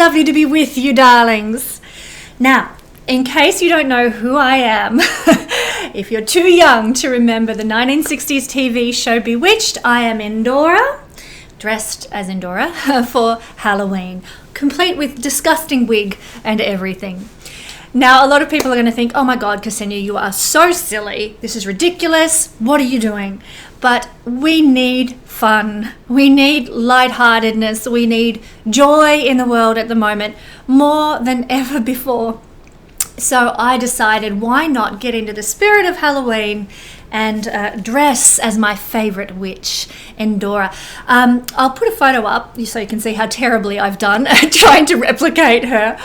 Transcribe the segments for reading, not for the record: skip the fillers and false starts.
lovely to be with you, darlings. Now, in case you don't know who I am, if you're too young to remember the 1960s TV show Bewitched, I am Endora, dressed as Endora for Halloween, complete with disgusting wig and everything. Now, a lot of people are going to think, oh my God, Ksenia, you are so silly. This is ridiculous. What are you doing? But we need fun. We need lightheartedness. We need joy in the world at the moment more than ever before. So I decided, why not get into the spirit of Halloween and dress as my favorite witch, Endora. I'll put a photo up so you can see how terribly I've done trying to replicate her.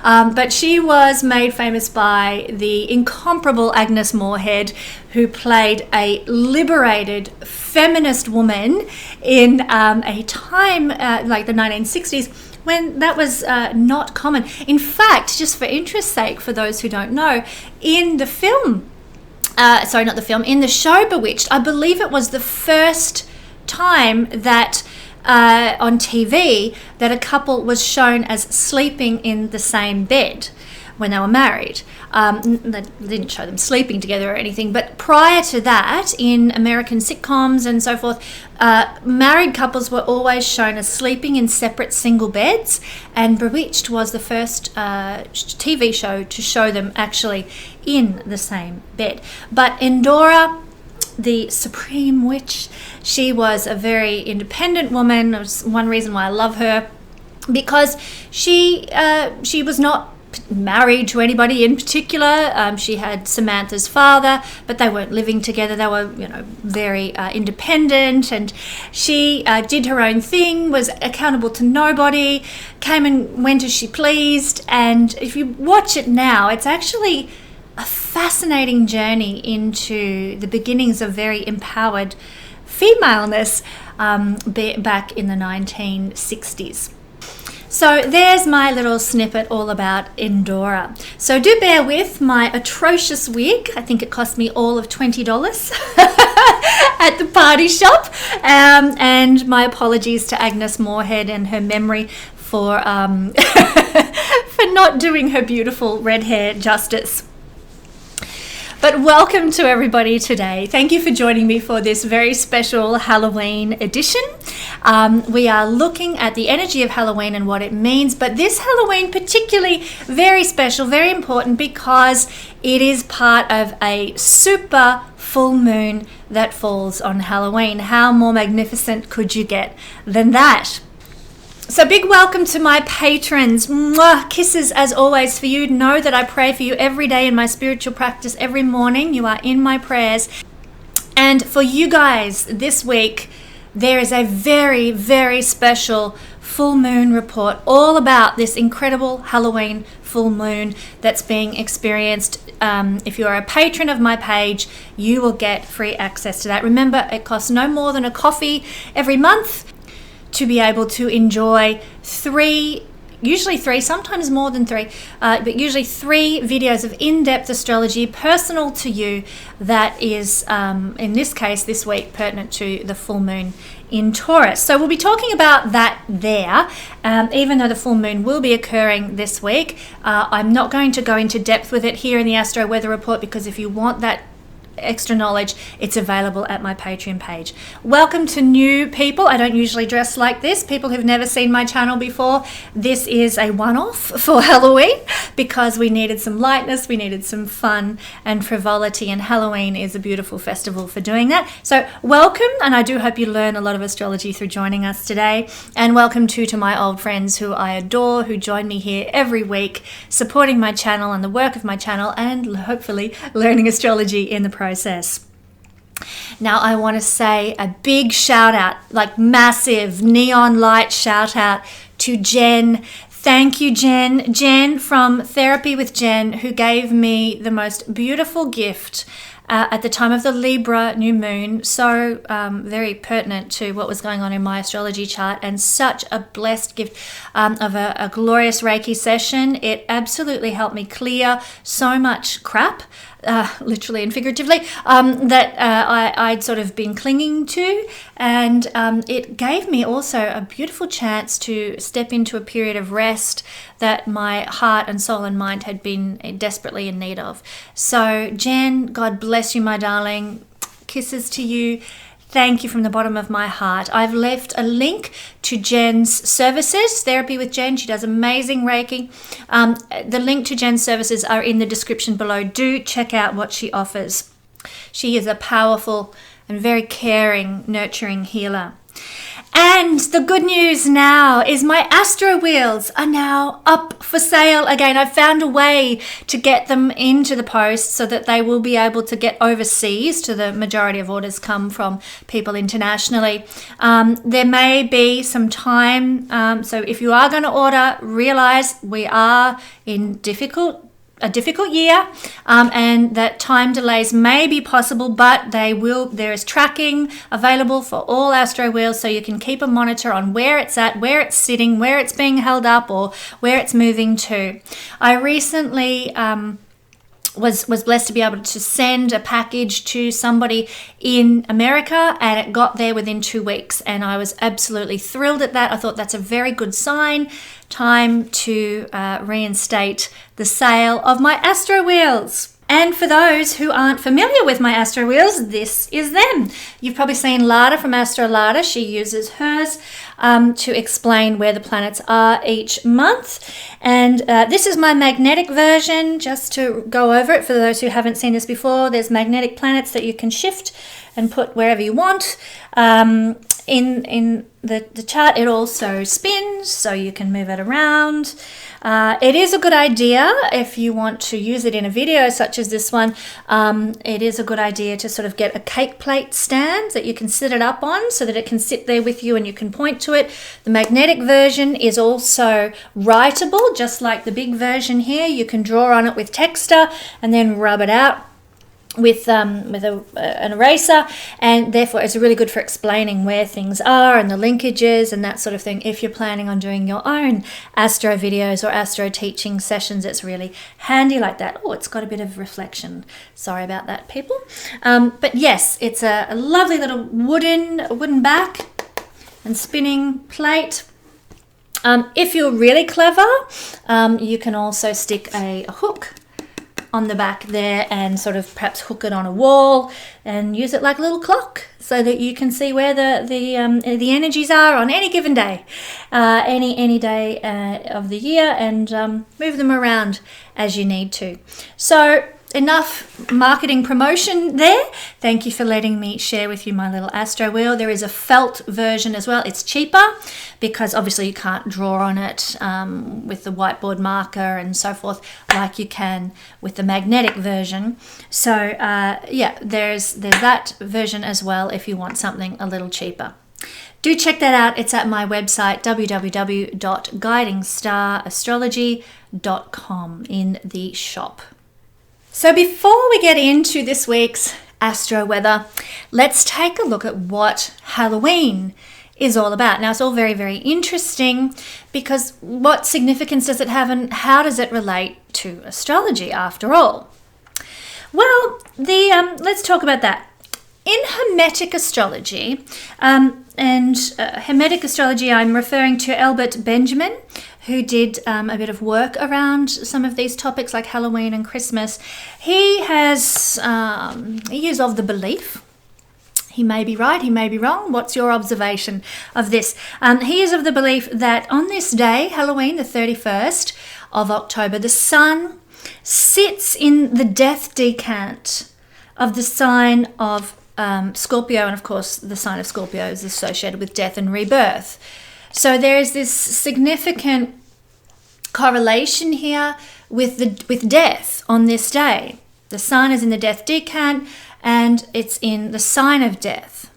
But she was made famous by the incomparable Agnes Moorehead, who played a liberated feminist woman in a time like the 1960s when that was not common. In fact, just for interest's sake, for those who don't know, in the film, in the show Bewitched, I believe it was the first time that on TV that a couple was shown as sleeping in the same bed when they were married. They didn't show them sleeping together or anything, but prior to that, in American sitcoms and so forth, married couples were always shown as sleeping in separate single beds, and Bewitched was the first TV show to show them actually in the same bed. But Endora, the supreme witch, she was a very independent woman. That's one reason why I love her, because she was not married to anybody in particular. She had Samantha's father, but they weren't living together. They were, very independent, and she did her own thing, was accountable to nobody, came and went as she pleased. And if you watch it now, it's actually a fascinating journey into the beginnings of very empowered femaleness back in the 1960s. So there's my little snippet all about Endora. So do bear with my atrocious wig. I think it cost me all of $20 at the party shop. And my apologies to Agnes Moorehead and her memory for for not doing her beautiful red hair justice. But welcome to everybody today. Thank you for joining me for this very special Halloween edition. We are looking at the energy of Halloween and what it means, but this Halloween particularly very special, very important, because it is part of a super full moon that falls on Halloween. How more magnificent could you get than that? So big welcome to my patrons. Mwah, kisses as always for you. Know that I pray for you every day in my spiritual practice every morning. You are in my prayers. And for you guys this week, there is a very, very special full moon report all about this incredible Halloween full moon that's being experienced. If you're a patron of my page, you will get free access to that. Remember, it costs no more than a coffee every month to be able to enjoy usually three, sometimes more than three, but usually 3 videos of in-depth astrology personal to you that is, in this case, this week, pertinent to the full moon in Taurus. So we'll be talking about that there, even though the full moon will be occurring this week. I'm not going to go into depth with it here in the Astro Weather Report, because if you want that extra knowledge, it's available at my Patreon page. Welcome to new people. I don't usually dress like this. People who've never seen my channel before, this is a one-off for Halloween because we needed some lightness, we needed some fun and frivolity, and Halloween is a beautiful festival for doing that. So welcome, and I do hope you learn a lot of astrology through joining us today. And welcome to my old friends who I adore, who join me here every week, supporting my channel and the work of my channel, and hopefully learning astrology in the process. Now I want to say a big shout out, like massive neon light shout out to Jen. Thank you, Jen. Jen from Therapy with Jen, who gave me the most beautiful gift at the time of the Libra new moon. So very pertinent to what was going on in my astrology chart, and such a blessed gift of a glorious Reiki session. It absolutely helped me clear so much crap literally and figuratively, that I'd sort of been clinging to. And it gave me also a beautiful chance to step into a period of rest that my heart and soul and mind had been desperately in need of. So Jen, God bless you, my darling. Kisses to you. Thank you from the bottom of my heart. I've left a link to Jen's services, Therapy with Jen. She does amazing Reiki. The link to Jen's services are in the description below. Do check out what she offers. She is a powerful and very caring, nurturing healer. And the good news now is my Astro Wheels are now up for sale again. I've found a way to get them into the post so that they will be able to get overseas. To the majority of orders come from people internationally. There may be some time. So if you are going to order, realize we are in a difficult year, and that time delays may be possible, but there is tracking available for all Astro Wheels, so you can keep a monitor on where it's at, where it's sitting, where it's being held up, or where it's moving to. I recently was blessed to be able to send a package to somebody in America, and it got there within 2 weeks, and I was absolutely thrilled at that. I thought that's a very good sign. Time to reinstate the sale of my Astro Wheels. And for those who aren't familiar with my Astro Wheels, this is them. You've probably seen Lada from Astro Lada. She uses hers to explain where the planets are each month. And this is my magnetic version, just to go over it for those who haven't seen this before. There's magnetic planets that you can shift and put wherever you want. In the chart, it also spins, so you can move it around. It is a good idea if you want to use it in a video such as this one. It is a good idea to sort of get a cake plate stand that you can sit it up on so that it can sit there with you and you can point to it. The magnetic version is also writable, just like the big version here. You can draw on it with texter and then rub it out with an eraser, and therefore it's really good for explaining where things are and the linkages and that sort of thing. If you're planning on doing your own astro videos or astro teaching sessions, it's really handy like that. Oh, it's got a bit of reflection. Sorry about that, people. But yes, it's a lovely little wooden back and spinning plate. If you're really clever, you can also stick a hook on the back there and sort of perhaps hook it on a wall and use it like a little clock so that you can see where the energies are on any given day, any day of the year, and move them around as you need to. So enough marketing promotion there. Thank you for letting me share with you my little Astro Wheel. There is a felt version as well. It's cheaper because obviously you can't draw on it with the whiteboard marker and so forth like you can with the magnetic version. So yeah, there's that version as well if you want something a little cheaper. Do check that out. It's at my website, www.guidingstar.astrology.com, in the shop. So before we get into this week's astro weather, let's take a look at what Halloween is all about. Now, it's all very, very interesting because what significance does it have and how does it relate to astrology after all? Well, let's talk about that. In Hermetic astrology, Hermetic astrology, I'm referring to Albert Benjamin, who did a bit of work around some of these topics like Halloween and Christmas. He is of the belief, he may be right, he may be wrong. What's your observation of this? He is of the belief that on this day, Halloween, the 31st of October, the sun sits in the death decant of the sign of Scorpio, and of course the sign of Scorpio is associated with death and rebirth. So there is this significant correlation here with death on this day. The sun is in the death decant and it's in the sign of death.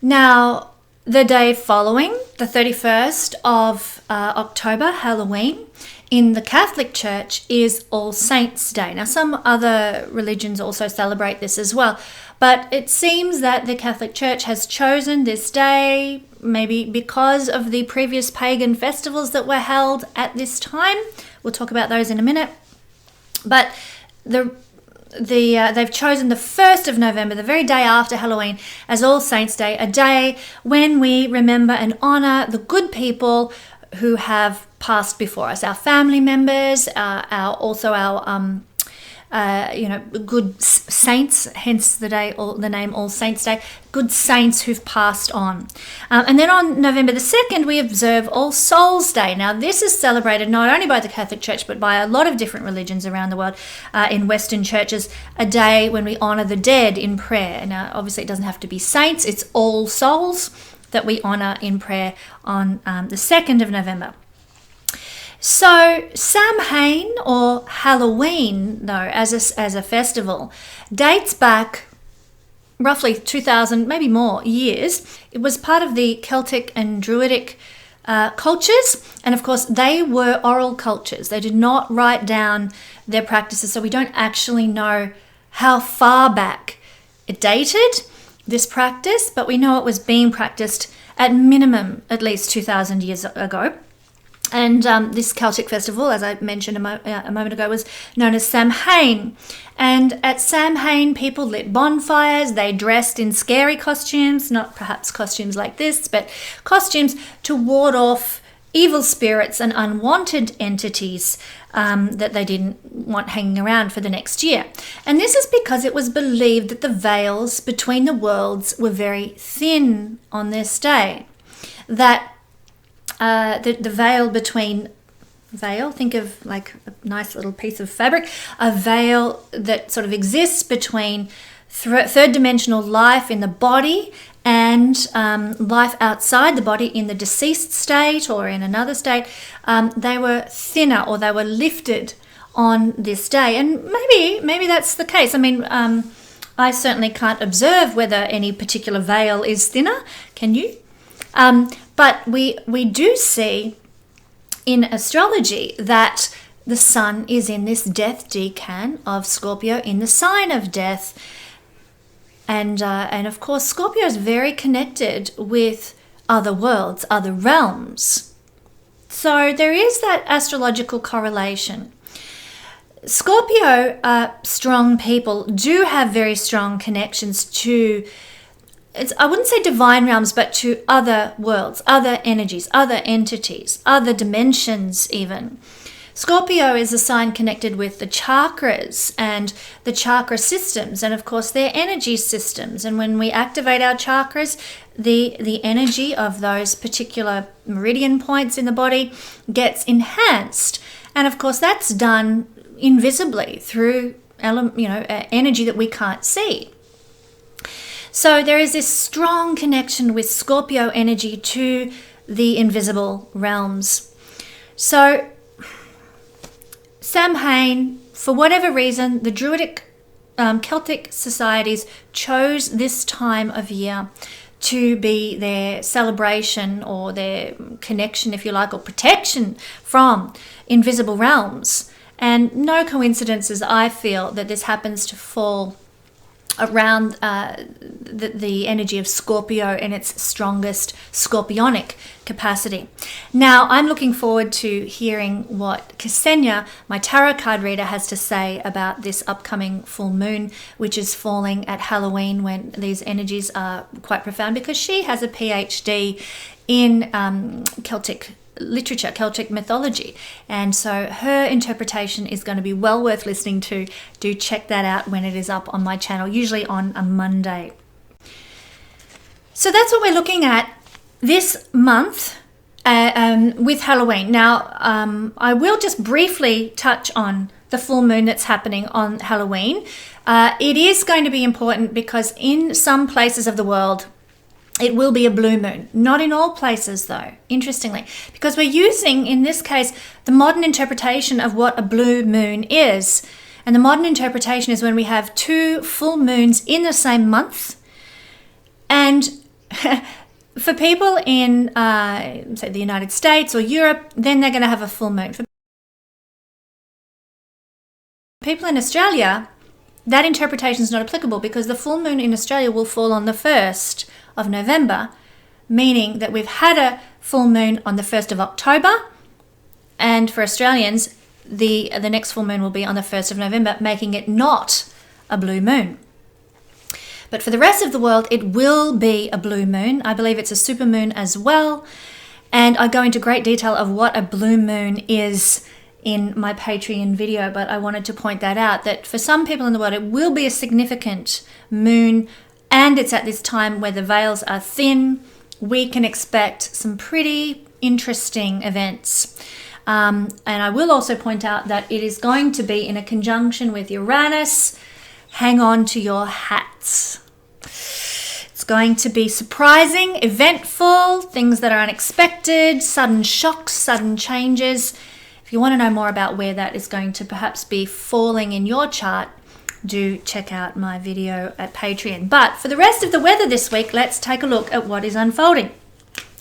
Now, the day following, the 31st of October, Halloween, in the Catholic Church is All Saints' Day. Now, some other religions also celebrate this as well, but it seems that the Catholic Church has chosen this day maybe because of the previous pagan festivals that were held at this time. We'll talk about those in a minute. But they've chosen the 1st of November, the very day after Halloween, as All Saints' Day, a day when we remember and honour the good people who have passed before us, our family members, our good saints, hence the name All Saints' Day, good saints who've passed on. And then on November the 2nd, we observe All Souls' Day. Now, this is celebrated not only by the Catholic Church, but by a lot of different religions around the world, in Western churches, a day when we honour the dead in prayer. Now, obviously, it doesn't have to be saints, it's all souls that we honour in prayer on the 2nd of November. So Samhain, or Halloween, though, as a festival, dates back roughly 2,000, maybe more, years. It was part of the Celtic and Druidic cultures, and of course they were oral cultures. They did not write down their practices, so we don't actually know how far back it dated, this practice, but we know it was being practiced at minimum at least 2,000 years ago. And this Celtic festival, as I mentioned a moment ago, was known as Samhain. And at Samhain, people lit bonfires, they dressed in scary costumes, not perhaps costumes like this, but costumes to ward off evil spirits and unwanted entities that they didn't want hanging around for the next year. And this is because it was believed that the veils between the worlds were very thin on this day. That the veil between think of like a nice little piece of fabric, a veil that sort of exists between third dimensional life in the body and life outside the body in the deceased state or in another state. They were thinner, or they were lifted on this day. And maybe that's the case. I mean, I certainly can't observe whether any particular veil is thinner. Can you? But we do see in astrology that the sun is in this death decan of Scorpio, in the sign of death. And of course, Scorpio is very connected with other worlds, other realms. So there is that astrological correlation. Scorpio strong people do have very strong connections to, I wouldn't say divine realms, but to other worlds, other energies, other entities, other dimensions even. Scorpio is a sign connected with the chakras and the chakra systems, and of course their energy systems. And when we activate our chakras, the energy of those particular meridian points in the body gets enhanced. And of course that's done invisibly through energy that we can't see. So there is this strong connection with Scorpio energy to the invisible realms. So Samhain, for whatever reason, the Druidic Celtic societies chose this time of year to be their celebration or their connection, if you like, or protection from invisible realms. And no coincidences, I feel, that this happens to fall around the energy of Scorpio in its strongest scorpionic capacity. Now, I'm looking forward to hearing what Ksenia, my tarot card reader, has to say about this upcoming full moon, which is falling at Halloween, when these energies are quite profound, because she has a PhD in Celtic literature, Celtic mythology, and so her interpretation is going to be well worth listening to. Do check that out when it is up on my channel, usually on a Monday. So that's what we're looking at this month with Halloween. Now, I will just briefly touch on the full moon that's happening on Halloween. It is going to be important because in some places of the world, it will be a blue moon. Not in all places, though, interestingly, because we're using, in this case, the modern interpretation of what a blue moon is. And the modern interpretation is when we have two full moons in the same month. And for people in, say, the United States or Europe, then they're going to have a full moon. For people in Australia, that interpretation is not applicable because the full moon in Australia will fall on the 1st of November, meaning that we've had a full moon on the 1st of October, and for Australians, the next full moon will be on the 1st of November, making it not a blue moon. But for the rest of the world, it will be a blue moon. I believe it's a super moon as well. And I go into great detail of what a blue moon is in my Patreon video, but I wanted to point that out, that for some people in the world, it will be a significant moon, and it's at this time where the veils are thin. We can expect some pretty interesting events. And I will also point out that it is going to be in a conjunction with Uranus. Hang on to your hats. It's going to be surprising, eventful, things that are unexpected, sudden shocks, sudden changes. If you want to know more about where that is going to perhaps be falling in your chart, do check out my video at Patreon. But for the rest of the weather this week, let's take a look at what is unfolding.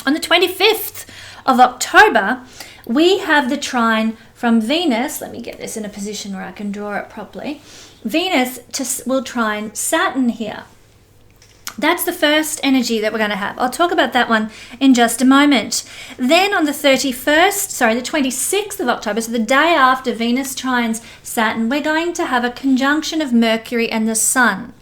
On the 25th of October, we have the trine from Venus. Let me get this in a position where I can draw it properly. Venus will trine Saturn here. That's the first energy that we're going to have. I'll talk about that one in just a moment. Then on the 26th of October, so the day after Venus trines Saturn, we're going to have a conjunction of Mercury and the Sun.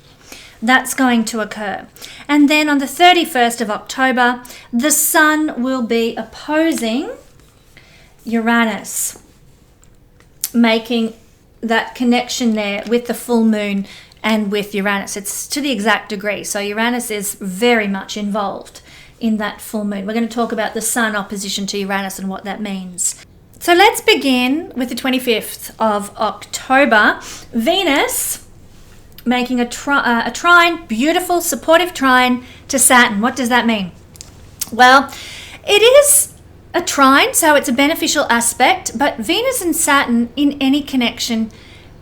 That's going to occur. And then on the 31st of October, the Sun will be opposing Uranus, making that connection there with the full moon and with Uranus. It's to the exact degree. So Uranus is very much involved in that full moon. We're going to talk about the Sun opposition to Uranus and what that means. So let's begin with the 25th of October. Venus making a trine, beautiful, supportive trine to Saturn. What does that mean? Well, it is a trine, so it's a beneficial aspect, but Venus and Saturn in any connection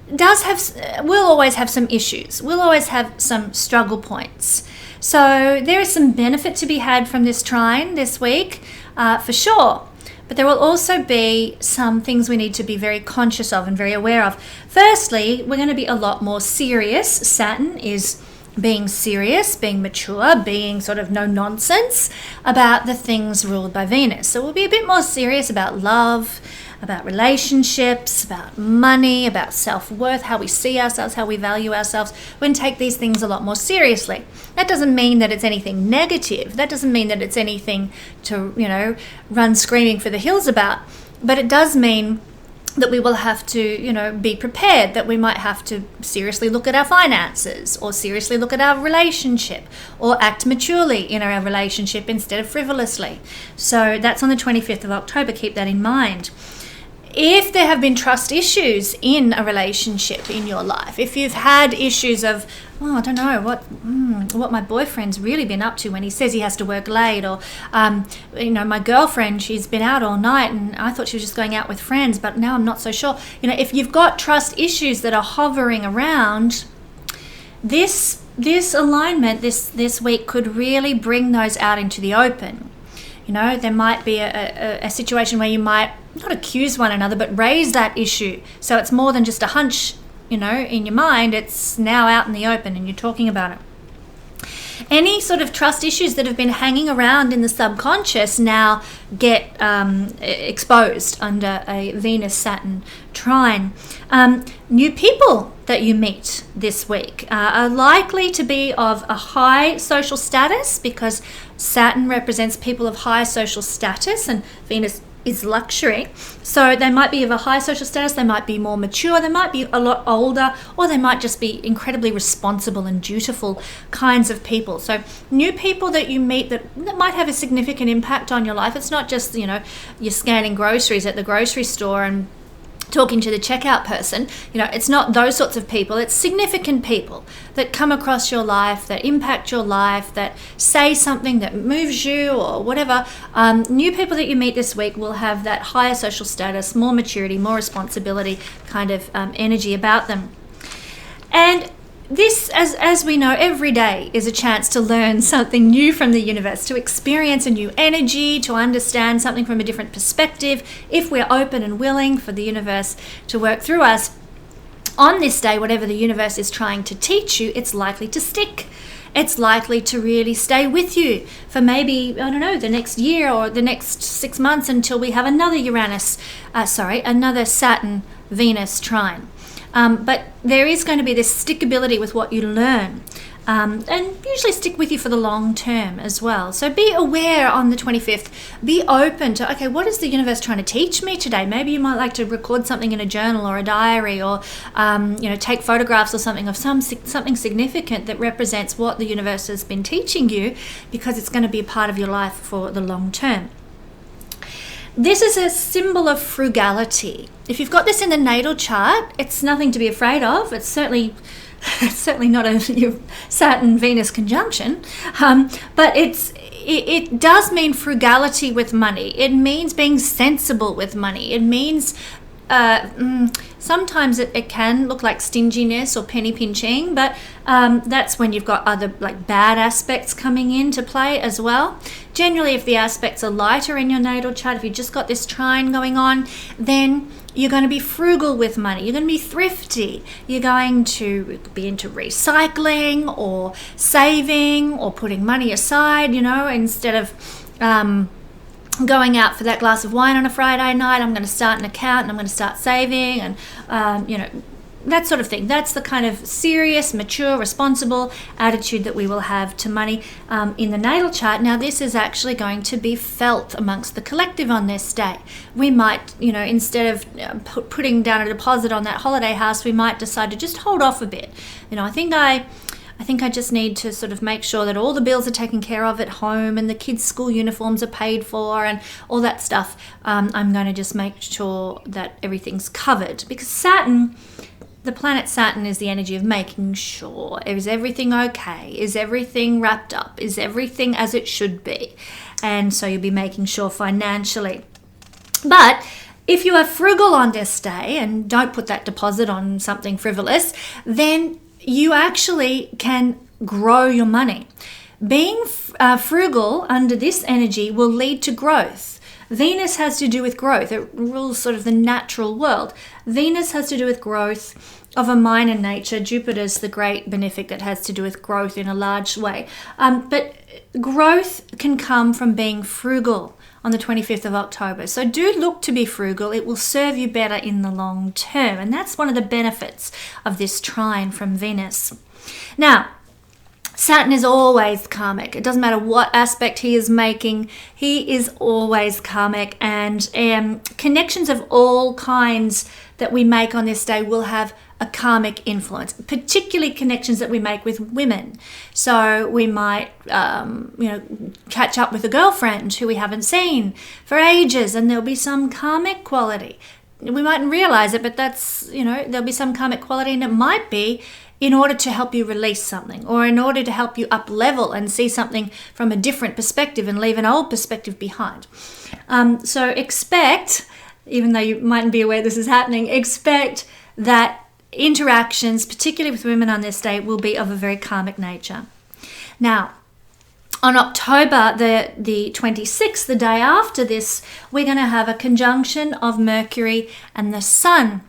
will always have some issues. We'll always have some struggle points. So there is some benefit to be had from this trine this week, for sure. But there will also be some things we need to be very conscious of and very aware of. Firstly, we're going to be a lot more serious. Saturn is being serious, being mature, being sort of no nonsense about the things ruled by Venus. So we'll be a bit more serious about love, about relationships, about money, about self-worth, how we see ourselves, how we value ourselves. We're going to take these things a lot more seriously. That doesn't mean that it's anything negative. That doesn't mean that it's anything to, run screaming for the hills about. But it does mean that we will have to, be prepared, that we might have to seriously look at our finances or seriously look at our relationship or act maturely in our relationship instead of frivolously. So that's on the 25th of October. Keep that in mind. If there have been trust issues in a relationship in your life, if you've had issues of, I don't know what my boyfriend's really been up to when he says he has to work late, or my girlfriend, she's been out all night and I thought she was just going out with friends, but now I'm not so sure. If you've got trust issues that are hovering around, this alignment this week could really bring those out into the open. There might be a situation where you might not accuse one another, but raise that issue. So it's more than just a hunch, in your mind. It's now out in the open and you're talking about it. Any sort of trust issues that have been hanging around in the subconscious now get exposed under a Venus-Saturn trine. New people that you meet this week are likely to be of a high social status, because Saturn represents people of high social status and Venus is luxury. So they might be of a high social status, they might be more mature, they might be a lot older, or they might just be incredibly responsible and dutiful kinds of people. So new people that you meet that might have a significant impact on your life. It's not just, you're scanning groceries at the grocery store and talking to the checkout person. It's not those sorts of people. It's significant people that come across your life, that impact your life, that say something that moves you or whatever. New people that you meet this week will have that higher social status, more maturity, more responsibility kind of energy about them. And this, as we know, every day is a chance to learn something new from the universe, to experience a new energy, to understand something from a different perspective, if we're open and willing for the universe to work through us. On this day, whatever the universe is trying to teach you, it's likely to stick. It's likely to really stay with you for maybe, the next year or the next 6 months until we have another another Saturn-Venus trine. But there is going to be this stickability with what you learn. And usually stick with you for the long term as well. So be aware on the 25th. Be open to, okay, what is the universe trying to teach me today? Maybe you might like to record something in a journal or a diary, or take photographs or something of something significant that represents what the universe has been teaching you, because it's going to be a part of your life for the long term. This is a symbol of frugality. If you've got this in the natal chart, it's nothing to be afraid of. It's certainly not a Saturn-Venus conjunction, but it does mean frugality with money. It means being sensible with money. It means sometimes it can look like stinginess or penny pinching, but that's when you've got other like bad aspects coming into play as well. Generally, if the aspects are lighter in your natal chart, if you've just got this trine going on, then you're going to be frugal with money. You're going to be thrifty. You're going to be into recycling or saving or putting money aside, instead of going out for that glass of wine on a Friday night. I'm going to start an account and I'm going to start saving, and that sort of thing. That's the kind of serious, mature, responsible attitude that we will have to money in the natal chart. Now, this is actually going to be felt amongst the collective on this day. We might, instead of putting down a deposit on that holiday house, we might decide to just hold off a bit. I think I just need to sort of make sure that all the bills are taken care of at home and the kids' school uniforms are paid for and all that stuff. I'm going to just make sure that everything's covered, because the planet Saturn is the energy of making sure. Is everything okay? Is everything wrapped up? Is everything as it should be? And so you'll be making sure financially. But if you are frugal on this day and don't put that deposit on something frivolous, then you actually can grow your money. Being frugal under this energy will lead to growth. Venus has to do with growth. It rules sort of the natural world. Venus has to do with growth of a minor nature. Jupiter's the great benefic that has to do with growth in a large way. But growth can come from being frugal on the 25th of October. So do look to be frugal. It will serve you better in the long term. And that's one of the benefits of this trine from Venus. Now, Saturn is always karmic. It doesn't matter what aspect he is making, he is always karmic. And connections of all kinds that we make on this day will have a karmic influence, particularly connections that we make with women. So we might, catch up with a girlfriend who we haven't seen for ages, and there'll be some karmic quality. We mightn't realize it, but that's, there'll be some karmic quality, and it might be in order to help you release something, or in order to help you up level and see something from a different perspective and leave an old perspective behind. So expect, even though you mightn't be aware this is happening, expect that interactions, particularly with women on this day, will be of a very karmic nature. Now, on October the 26th, the day after this, we're going to have a conjunction of Mercury and the Sun.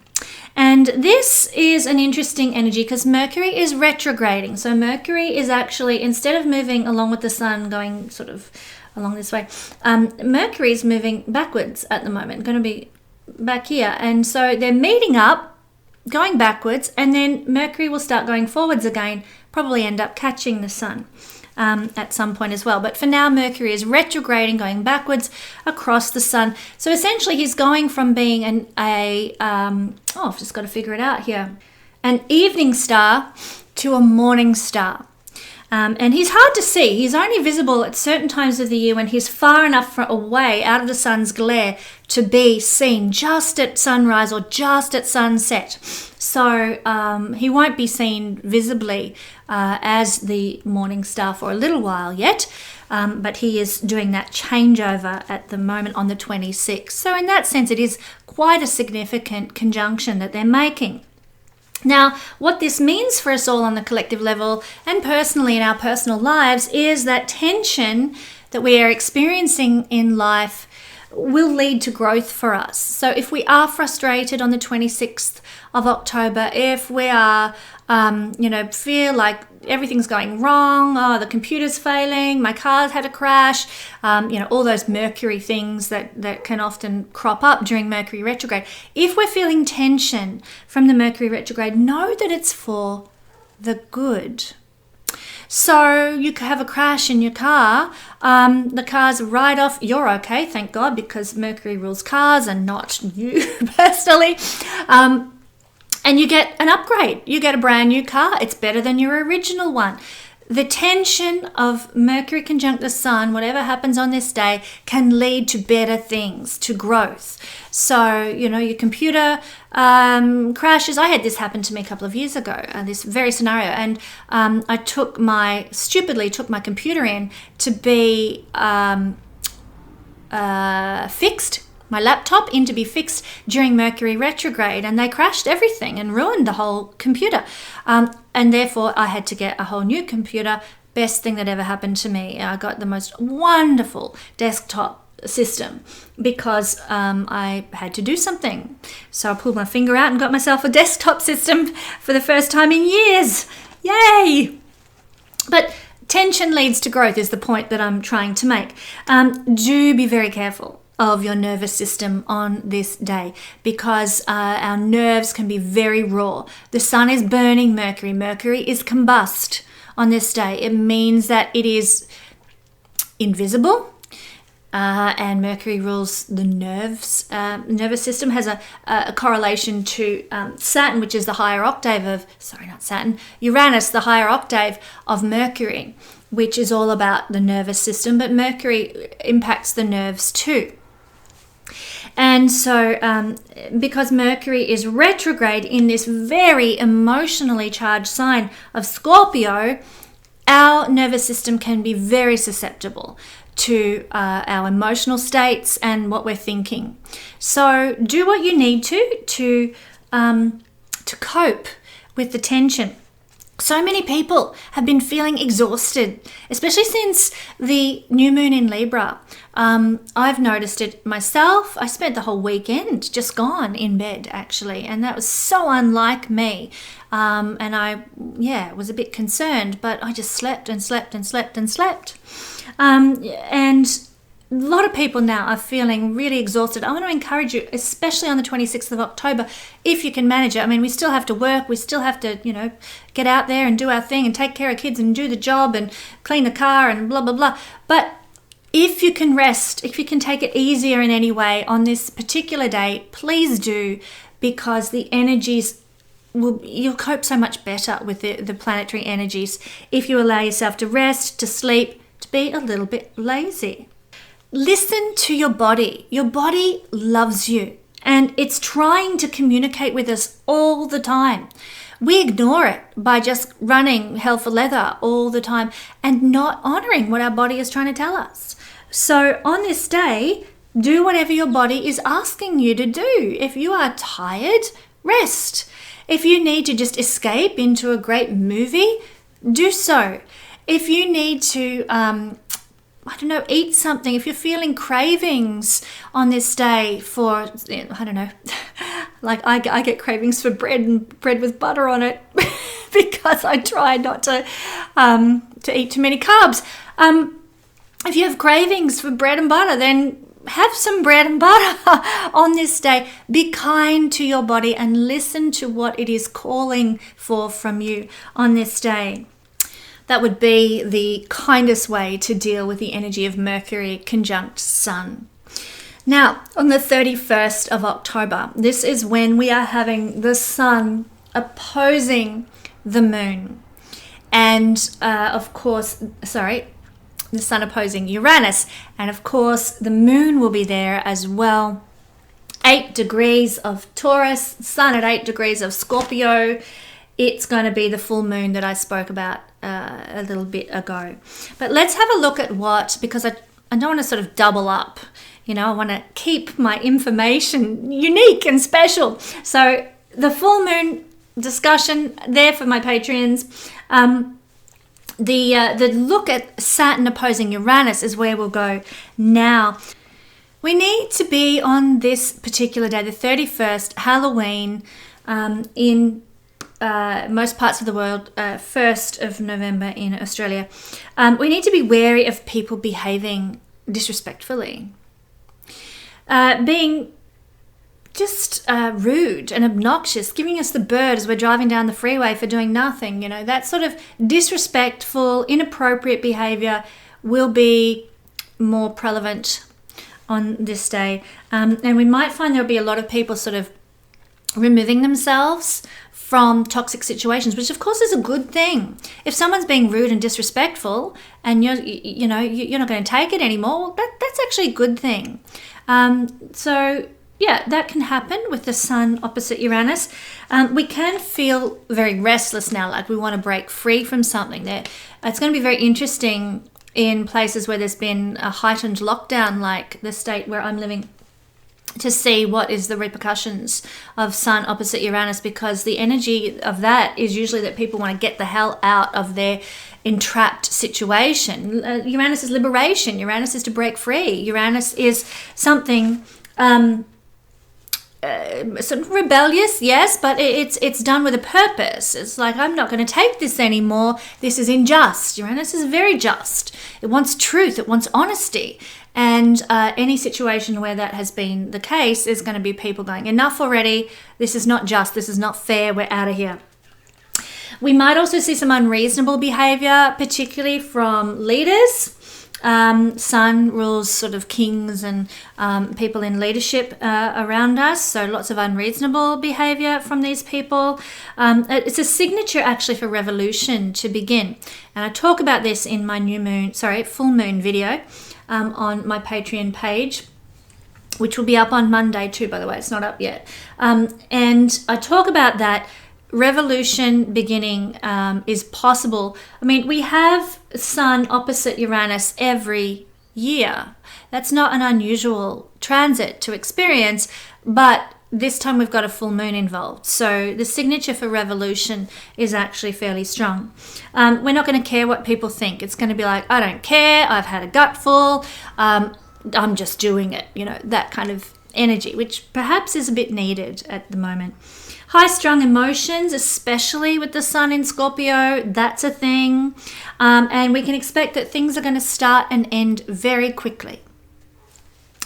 And this is an interesting energy because Mercury is retrograding. So Mercury is actually, instead of moving along with the Sun, going sort of along this way, Mercury is moving backwards at the moment, going to be back here. And so they're meeting up, going backwards, and then Mercury will start going forwards again, probably end up catching the Sun at some point as well. But for now, Mercury is retrograding, going backwards across the Sun. So essentially, he's going from being I've just got to figure it out here, an evening star to a morning star. And he's hard to see. He's only visible at certain times of the year when he's far enough away out of the sun's glare to be seen just at sunrise or just at sunset. So he won't be seen visibly as the morning star for a little while yet, but he is doing that changeover at the moment on the 26th. So in that sense, it is quite a significant conjunction that they're making. Now, what this means for us all on the collective level and personally in our personal lives is that tension that we are experiencing in life will lead to growth for us. So if we are frustrated on the 26th of October, if we are, feel like everything's going wrong, oh, the computer's failing, my car's had a crash, all those Mercury things that can often crop up during Mercury retrograde. If we're feeling tension from the Mercury retrograde, know that it's for the good. So you could have a crash in your car, the car's right off, you're okay, thank God, because Mercury rules cars and not you personally. And you get an upgrade, you get a brand new car, it's better than your original one. The tension of Mercury conjunct the Sun, whatever happens on this day, can lead to better things, to growth. So, your computer crashes. I had this happen to me a couple of years ago, this very scenario. And I stupidly took my computer in to be fixed. My laptop in to be fixed during Mercury retrograde, and they crashed everything and ruined the whole computer. And therefore, I had to get a whole new computer. Best thing that ever happened to me. I got the most wonderful desktop system because I had to do something. So I pulled my finger out and got myself a desktop system for the first time in years. Yay! But tension leads to growth is the point that I'm trying to make. Do be very careful of your nervous system on this day because our nerves can be very raw. The Sun is burning Mercury. Mercury is combust on this day. It means that it is invisible and Mercury rules the nerves. Nervous system has a correlation to Saturn, which is the higher octave of, Uranus, the higher octave of Mercury, which is all about the nervous system, but Mercury impacts the nerves too. And so because Mercury is retrograde in this very emotionally charged sign of Scorpio, our nervous system can be very susceptible to our emotional states and what we're thinking. So do what you need to cope with the tension. So many people have been feeling exhausted, especially since the new moon in Libra. I've noticed it myself. I spent the whole weekend just gone in bed, actually, and that was so unlike me. And I, was a bit concerned, but I just slept and slept and slept and slept. And a lot of people now are feeling really exhausted. I want to encourage you, especially on the 26th of October, if you can manage it. I mean, we still have to work. We still have to, get out there and do our thing and take care of kids and do the job and clean the car and blah, blah, blah. But if you can rest, if you can take it easier in any way on this particular day, please do, because the energies you'll cope so much better with the planetary energies if you allow yourself to rest, to sleep, to be a little bit lazy. Listen to your body. Your body loves you and it's trying to communicate with us all the time. We ignore it by just running hell for leather all the time and not honoring what our body is trying to tell us. So on this day, do whatever your body is asking you to do. If you are tired, rest. If you need to just escape into a great movie, do so. If you need to eat something. If you're feeling cravings on this day for, like I get cravings for bread and bread with butter on it because I try not to eat too many carbs. If you have cravings for bread and butter, then have some bread and butter on this day. Be kind to your body and listen to what it is calling for from you on this day. That would be the kindest way to deal with the energy of Mercury conjunct Sun. Now, on the 31st of October, this is when we are having the Sun opposing the Moon. And, the Sun opposing Uranus. And, of course, the Moon will be there as well. 8 degrees of Taurus, Sun at 8 degrees of Scorpio. It's going to be the full moon that I spoke about a little bit ago. But let's have a look at because I don't want to sort of double up. I want to keep my information unique and special. So the full moon discussion there for my Patreons. The look at Saturn opposing Uranus is where we'll go now. We need to be on this particular day, the 31st, Halloween, in most parts of the world, 1st of November in Australia. We need to be wary of people behaving disrespectfully, being just rude and obnoxious, giving us the bird as we're driving down the freeway for doing nothing. You know, that sort of disrespectful, inappropriate behavior will be more prevalent on this day. And we might find there'll be a lot of people sort of removing themselves from toxic situations, which of course is a good thing. If someone's being rude and disrespectful and you're not going to take it anymore, that's actually a good thing. So yeah, that can happen with the sun opposite Uranus. We can feel very restless now, like we want to break free from something. It's going to be very interesting in places where there's been a heightened lockdown, like the state where I'm living, to see what is the repercussions of sun opposite Uranus, because the energy of that is usually that people want to get the hell out of their entrapped situation. Uranus is liberation. Uranus is to break free. Uranus is something sort of rebellious, yes, but it's done with a purpose. It's like, I'm not going to take this anymore. This is unjust. Uranus is very just. It wants truth. It wants honesty. And any situation where that has been the case is going to be people going, enough already. This is not just. This is not fair. We're out of here. We might also see some unreasonable behavior, particularly from leaders. Sun rules sort of kings and people in leadership around us, so lots of unreasonable behavior from these people. It's a signature actually for revolution to begin, and I talk about this in my full moon video on my Patreon page, which will be up on Monday too, by the way. It's not up yet. And I talk about that. Revolution beginning is possible. I mean, we have Sun opposite Uranus every year. That's not an unusual transit to experience, but this time we've got a full moon involved. So the signature for revolution is actually fairly strong. We're not going to care what people think. It's going to be like, I don't care. I've had a gutful. I'm just doing it. You know, that kind of energy, which perhaps is a bit needed at the moment. High-strung emotions, especially with the sun in Scorpio, that's a thing. And we can expect that things are going to start and end very quickly.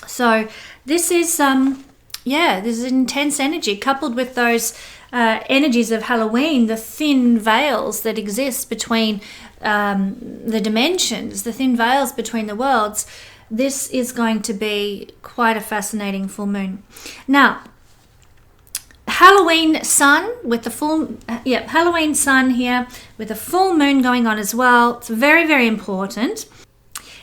So this is, this is intense energy coupled with those energies of Halloween, the thin veils that exist between the dimensions, the thin veils between the worlds. This is going to be quite a fascinating full moon. Now, Halloween sun with the Halloween sun here with a full moon going on as well. It's very, very important.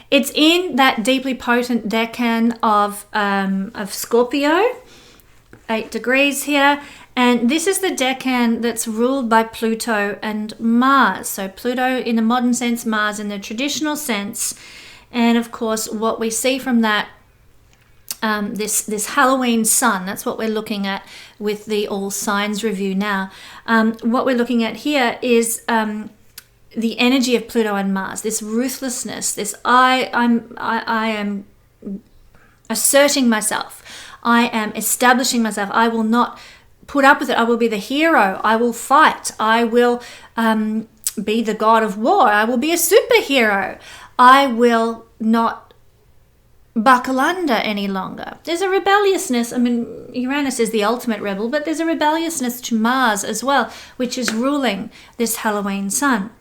It's in that deeply potent decan of Scorpio, 8 degrees here. And this is the decan that's ruled by Pluto and Mars. So Pluto in the modern sense, Mars in the traditional sense. And of course, what we see from that, this Halloween sun, that's what we're looking at with the All Signs review now. What we're looking at here is the energy of Pluto and Mars, this ruthlessness, this I am asserting myself. I am establishing myself. I will not put up with it. I will be the hero. I will fight. I will be the god of war. I will be a superhero. I will not buckle under any longer. There's a rebelliousness. I mean, Uranus is the ultimate rebel, but there's a rebelliousness to Mars as well, which is ruling this Halloween sun.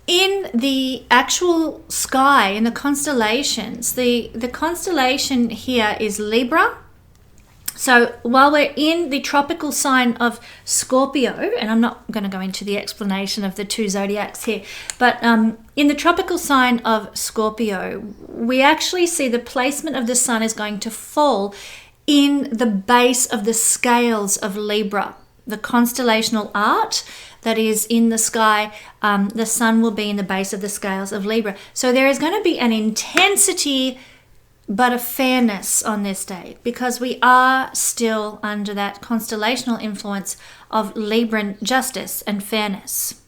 In the actual sky, in the constellations, the constellation here is Libra. So while we're in the tropical sign of Scorpio, and I'm not going to go into the explanation of the two zodiacs here, but in the tropical sign of Scorpio, we actually see the placement of the sun is going to fall in the base of the scales of Libra, the constellational art that is in the sky. The sun will be in the base of the scales of Libra. So there is going to be an intensity but a fairness on this day, because we are still under that constellational influence of Libran justice and fairness.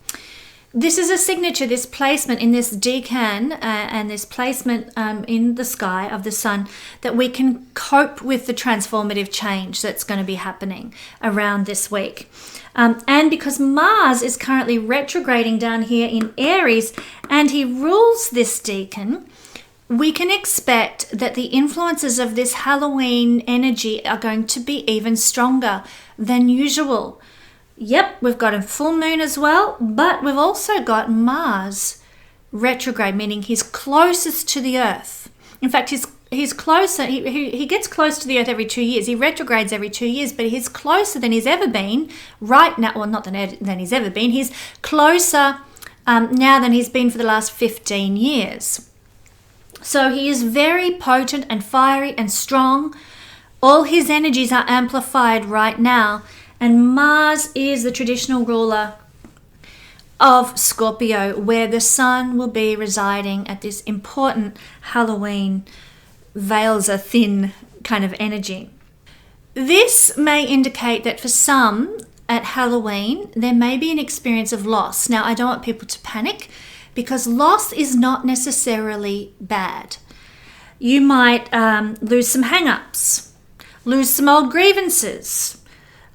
This is a signature, this placement in this decan and this placement in the sky of the sun, that we can cope with the transformative change that's going to be happening around this week. And because Mars is currently retrograding down here in Aries and he rules this decan, we can expect that the influences of this Halloween energy are going to be even stronger than usual. Yep, we've got a full moon as well, but we've also got Mars retrograde, meaning he's closest to the Earth. In fact, he's closer. He gets close to the Earth every 2 years. He retrogrades every 2 years, but he's closer than he's ever been right now. Well, not than he's ever been. He's closer now than he's been for the last 15 years. So he is very potent and fiery and strong. All his energies are amplified right now. And Mars is the traditional ruler of Scorpio, where the sun will be residing at this important Halloween, veils are thin kind of energy. This may indicate that for some at Halloween, there may be an experience of loss. Now, I don't want people to panic because loss is not necessarily bad. You might lose some hang-ups, lose some old grievances,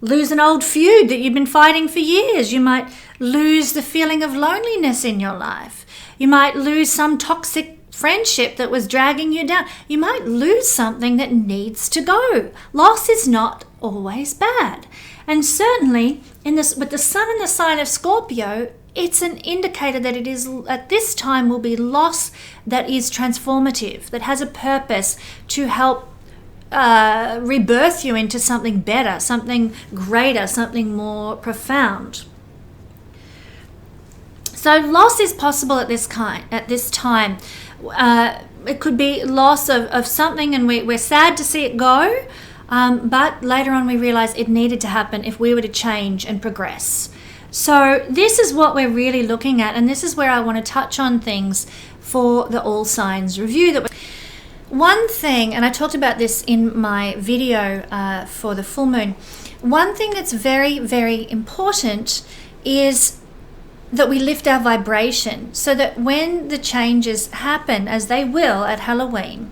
lose an old feud that you've been fighting for years. You might lose the feeling of loneliness in your life. You might lose some toxic friendship that was dragging you down. You might lose something that needs to go. Loss is not always bad. And certainly with the sun in the sign of Scorpio, it's an indicator that it is at this time will be loss that is transformative, that has a purpose to help rebirth you into something better, something greater, something more profound. So loss is possible at this time. It could be loss of something, and we're sad to see it go, but later on we realize it needed to happen if we were to change and progress. So this is what we're really looking at, and this is where I want to touch on things for the all signs review. One thing, and I talked about this in my video for the full moon, one thing that's very, very important is that we lift our vibration so that when the changes happen, as they will at Halloween,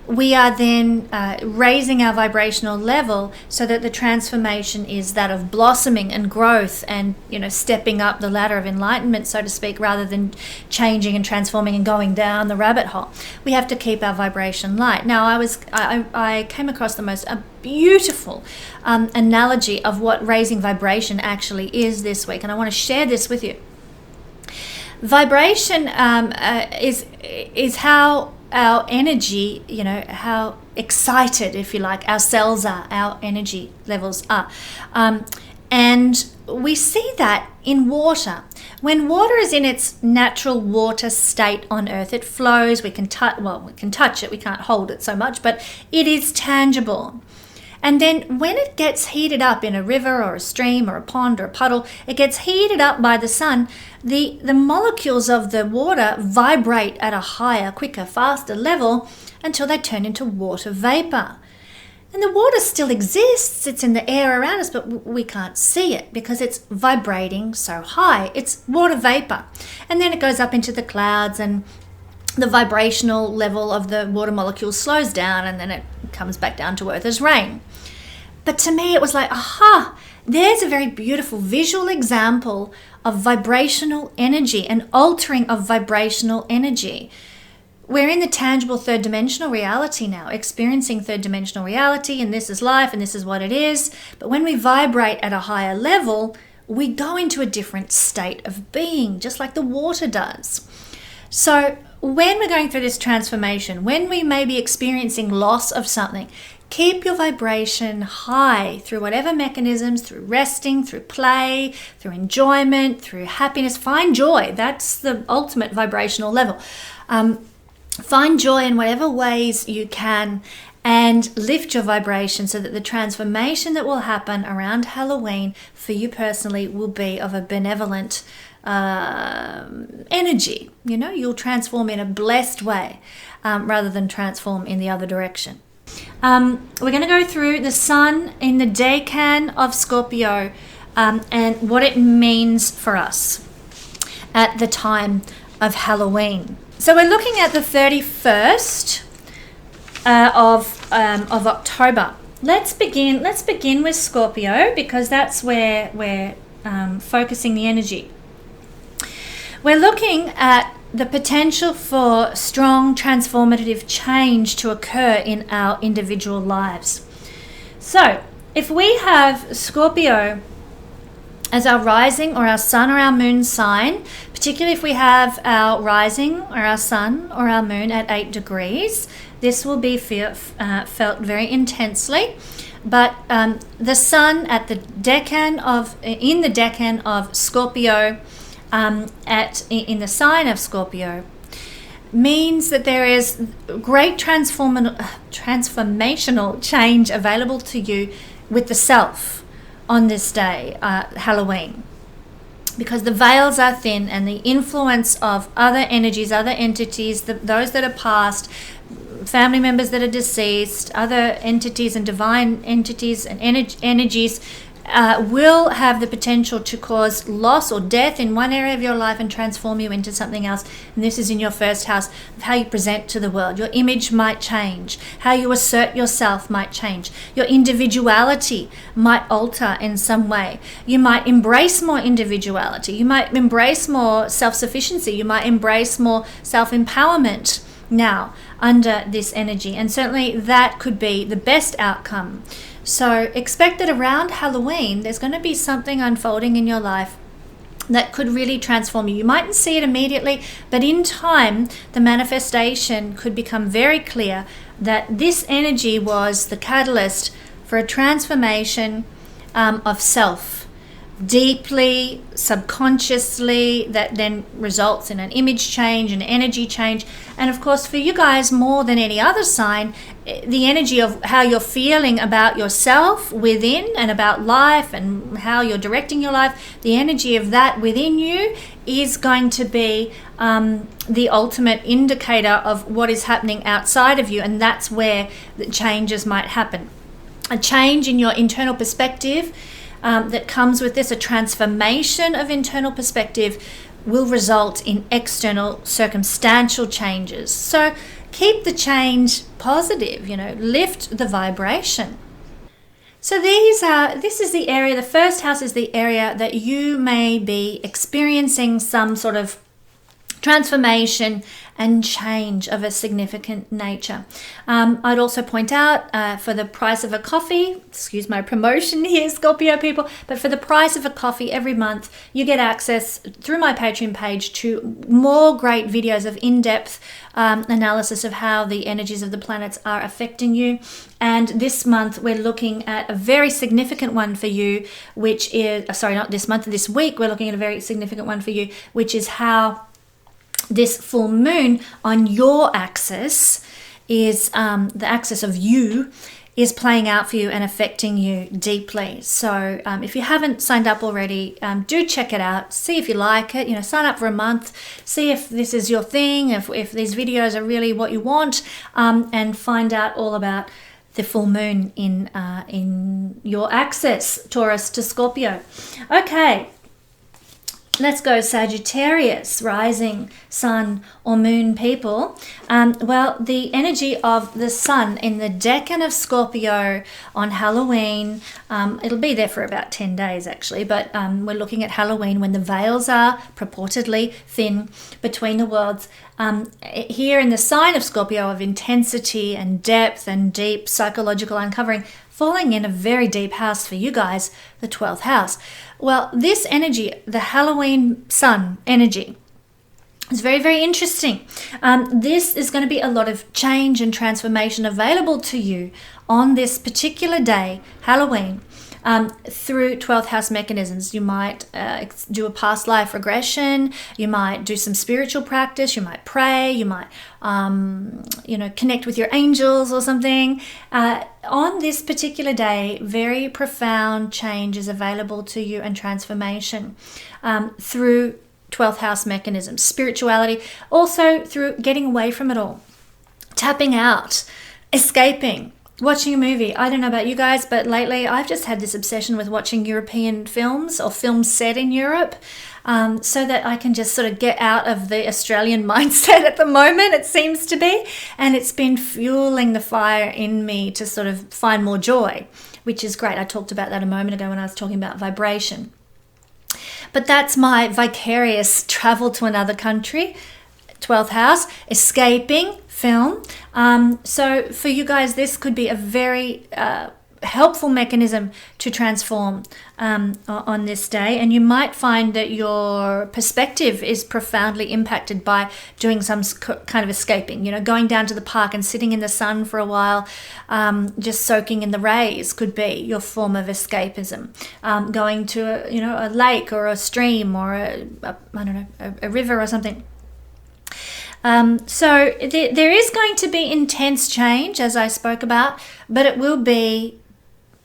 we are then raising our vibrational level so that the transformation is that of blossoming and growth and, stepping up the ladder of enlightenment, so to speak, rather than changing and transforming and going down the rabbit hole. We have to keep our vibration light. Now, I came across the most beautiful analogy of what raising vibration actually is this week, and I want to share this with you. Vibration is how our energy, how excited, if you like, our cells are, our energy levels are. And we see that in water. When water is in its natural water state on Earth, it flows, we can touch it, we can't hold it so much, but it is tangible. And then when it gets heated up in a river or a stream or a pond or a puddle, it gets heated up by the sun, the molecules of the water vibrate at a higher, quicker, faster level until they turn into water vapor. And the water still exists, it's in the air around us, but we can't see it because it's vibrating so high. It's water vapor. And then it goes up into the clouds and the vibrational level of the water molecule slows down, and then it comes back down to earth as rain. But to me, it was like, aha, there's a very beautiful visual example of vibrational energy, an altering of vibrational energy. We're in the tangible third dimensional reality now, experiencing third dimensional reality, and this is life and this is what it is. But when we vibrate at a higher level, we go into a different state of being, just like the water does. So when we're going through this transformation, when we may be experiencing loss of something, keep your vibration high through whatever mechanisms, through resting, through play, through enjoyment, through happiness. Find joy. That's the ultimate vibrational level. Find joy in whatever ways you can and lift your vibration so that the transformation that will happen around Halloween for you personally will be of a benevolent energy. You'll transform in a blessed way rather than transform in the other direction. We're going to go through the sun in the decan of Scorpio and what it means for us. at the time of Halloween. So we're looking at the 31st of October. Let's begin with Scorpio, because that's where we're focusing the energy. We're looking at the potential for strong transformative change to occur in our individual lives. So if we have Scorpio as our rising or our sun or our moon sign, particularly if we have our rising or our sun or our moon at 8 degrees, this will be felt very intensely. But the sun at the in the decan of Scorpio, in the sign of Scorpio, means that there is great transformational change available to you with the self on this day, Halloween, because the veils are thin and the influence of other energies, other entities, those that are past, family members that are deceased, other entities and divine entities and energies will have the potential to cause loss or death in one area of your life and transform you into something else. And this is in your first house of how you present to the world. Your image might change. How you assert yourself might change. Your individuality might alter in some way. You might embrace more individuality. You might embrace more self-sufficiency. You might embrace more self-empowerment now under this energy. And certainly that could be the best outcome. So expect that around Halloween, there's going to be something unfolding in your life that could really transform you. You mightn't see it immediately, but in time, the manifestation could become very clear that this energy was the catalyst for a transformation of self, deeply, subconsciously, that then results in an image change, an energy change. And of course, for you guys, more than any other sign, the energy of how you're feeling about yourself within and about life and how you're directing your life, the energy of that within you is going to be the ultimate indicator of what is happening outside of you. And that's where the changes might happen. A change in your internal perspective that comes with this, a transformation of internal perspective, will result in external circumstantial changes. So keep the change positive, lift the vibration. So this is the area, the first house is the area that you may be experiencing some sort of transformation and change of a significant nature. I'd also point out for the price of a coffee, excuse my promotion here, Scorpio people, but for the price of a coffee every month, you get access through my Patreon page to more great videos of in-depth analysis of how the energies of the planets are affecting you. And this month, we're looking at a very significant one for you, which is, this week, we're looking at a very significant one for you, which is how this full moon on your axis is the axis of you is playing out for you and affecting you deeply. So if you haven't signed up already, do check it out. See if you like it. Sign up for a month. See if this is your thing, if these videos are really what you want, and find out all about the full moon in your axis, Taurus to Scorpio. Okay. Let's go Sagittarius, rising, sun or moon people. Well, the energy of the sun in the decan of Scorpio on Halloween, it'll be there for about 10 days actually, but we're looking at Halloween when the veils are purportedly thin between the worlds. Here in the sign of Scorpio of intensity and depth and deep psychological uncovering, falling in a very deep house for you guys, the 12th house. Well, this energy, the Halloween sun energy, is very, very interesting. This is going to be a lot of change and transformation available to you on this particular day, Halloween, through 12th house mechanisms. You might do a past life regression. You might do some spiritual practice. You might pray. You might, connect with your angels or something. On this particular day, very profound change is available to you and transformation through 12th house mechanisms, spirituality, also through getting away from it all, tapping out, escaping, watching a movie. I don't know about you guys, but lately I've just had this obsession with watching European films or films set in Europe. so that I can just sort of get out of the Australian mindset at the moment, it seems to be. And it's been fueling the fire in me to sort of find more joy, which is great. I talked about that a moment ago when I was talking about vibration. But that's my vicarious travel to another country, 12th house, escaping, film. So for you guys, this could be a very helpful mechanism to transform on this day. And you might find that your perspective is profoundly impacted by doing some kind of escaping, going down to the park and sitting in the sun for a while, just soaking in the rays could be your form of escapism. Going to a lake or a stream or a river or something. So there is going to be intense change, as I spoke about, but it will be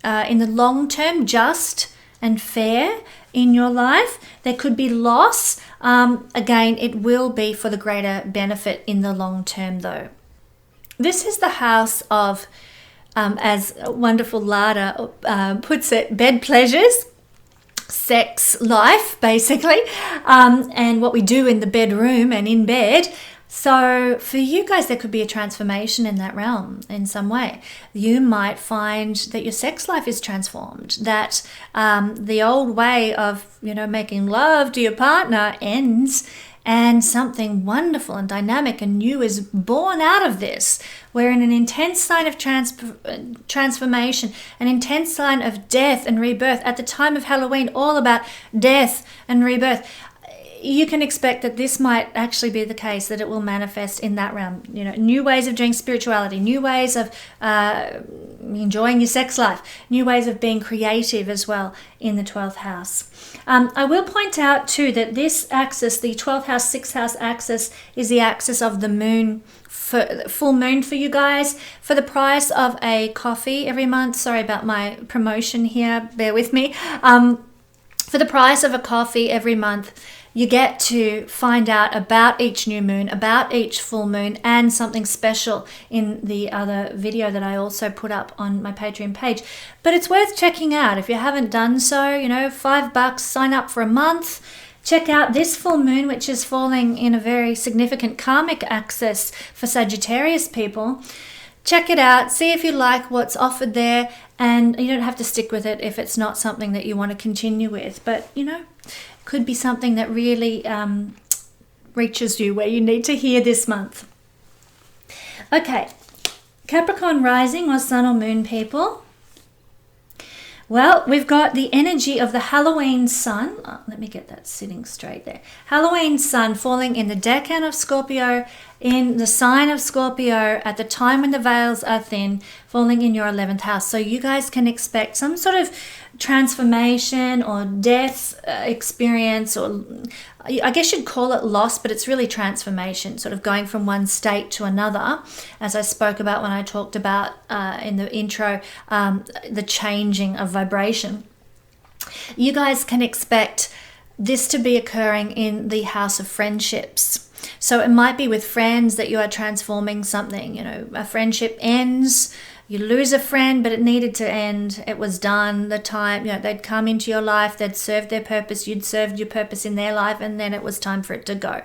in the long term just and fair in your life. There could be loss. Again, it will be for the greater benefit in the long term, though. This is the house of, as wonderful Lada puts it, bed pleasures. Sex life, basically, and what we do in the bedroom and in bed. So for you guys, there could be a transformation in that realm in some way. You might find that your sex life is transformed, that the old way of, making love to your partner ends, and something wonderful and dynamic and new is born out of this. We're in an intense sign of transformation, an intense sign of death and rebirth. At the time of Halloween, all about death and rebirth. You can expect that this might actually be the case, that it will manifest in that realm. New ways of doing spirituality, new ways of enjoying your sex life, new ways of being creative as well in the 12th house. I will point out too that this axis, the 12th house, 6th house axis, is the axis of the moon, full moon for you guys. For the price of a coffee every month, sorry about my promotion here, bear with me. For the price of a coffee every month, you get to find out about each new moon, about each full moon, and something special in the other video that I also put up on my Patreon page. But it's worth checking out if you haven't done so. $5, sign up for a month. Check out this full moon, which is falling in a very significant karmic axis for Sagittarius people. Check it out, see if you like what's offered there, and you don't have to stick with it if it's not something that you want to continue with. But, could be something that really reaches you where you need to hear this month. Okay, Capricorn rising or sun or moon people. Well, we've got the energy of the Halloween sun. Let me get that sitting straight there. Halloween sun falling in the decan of Scorpio, in the sign of Scorpio at the time when the veils are thin, falling in your 11th house. So you guys can expect some sort of transformation or death experience, or I guess you'd call it loss, but it's really transformation, sort of going from one state to another, as I spoke about when I talked about in the intro, the changing of vibration. You guys can expect this to be occurring in the house of friendships. So it might be with friends that you are transforming something. A friendship ends, you lose a friend, but it needed to end. It was done. The time, they'd come into your life, they'd served their purpose, you'd served your purpose in their life, and then it was time for it to go.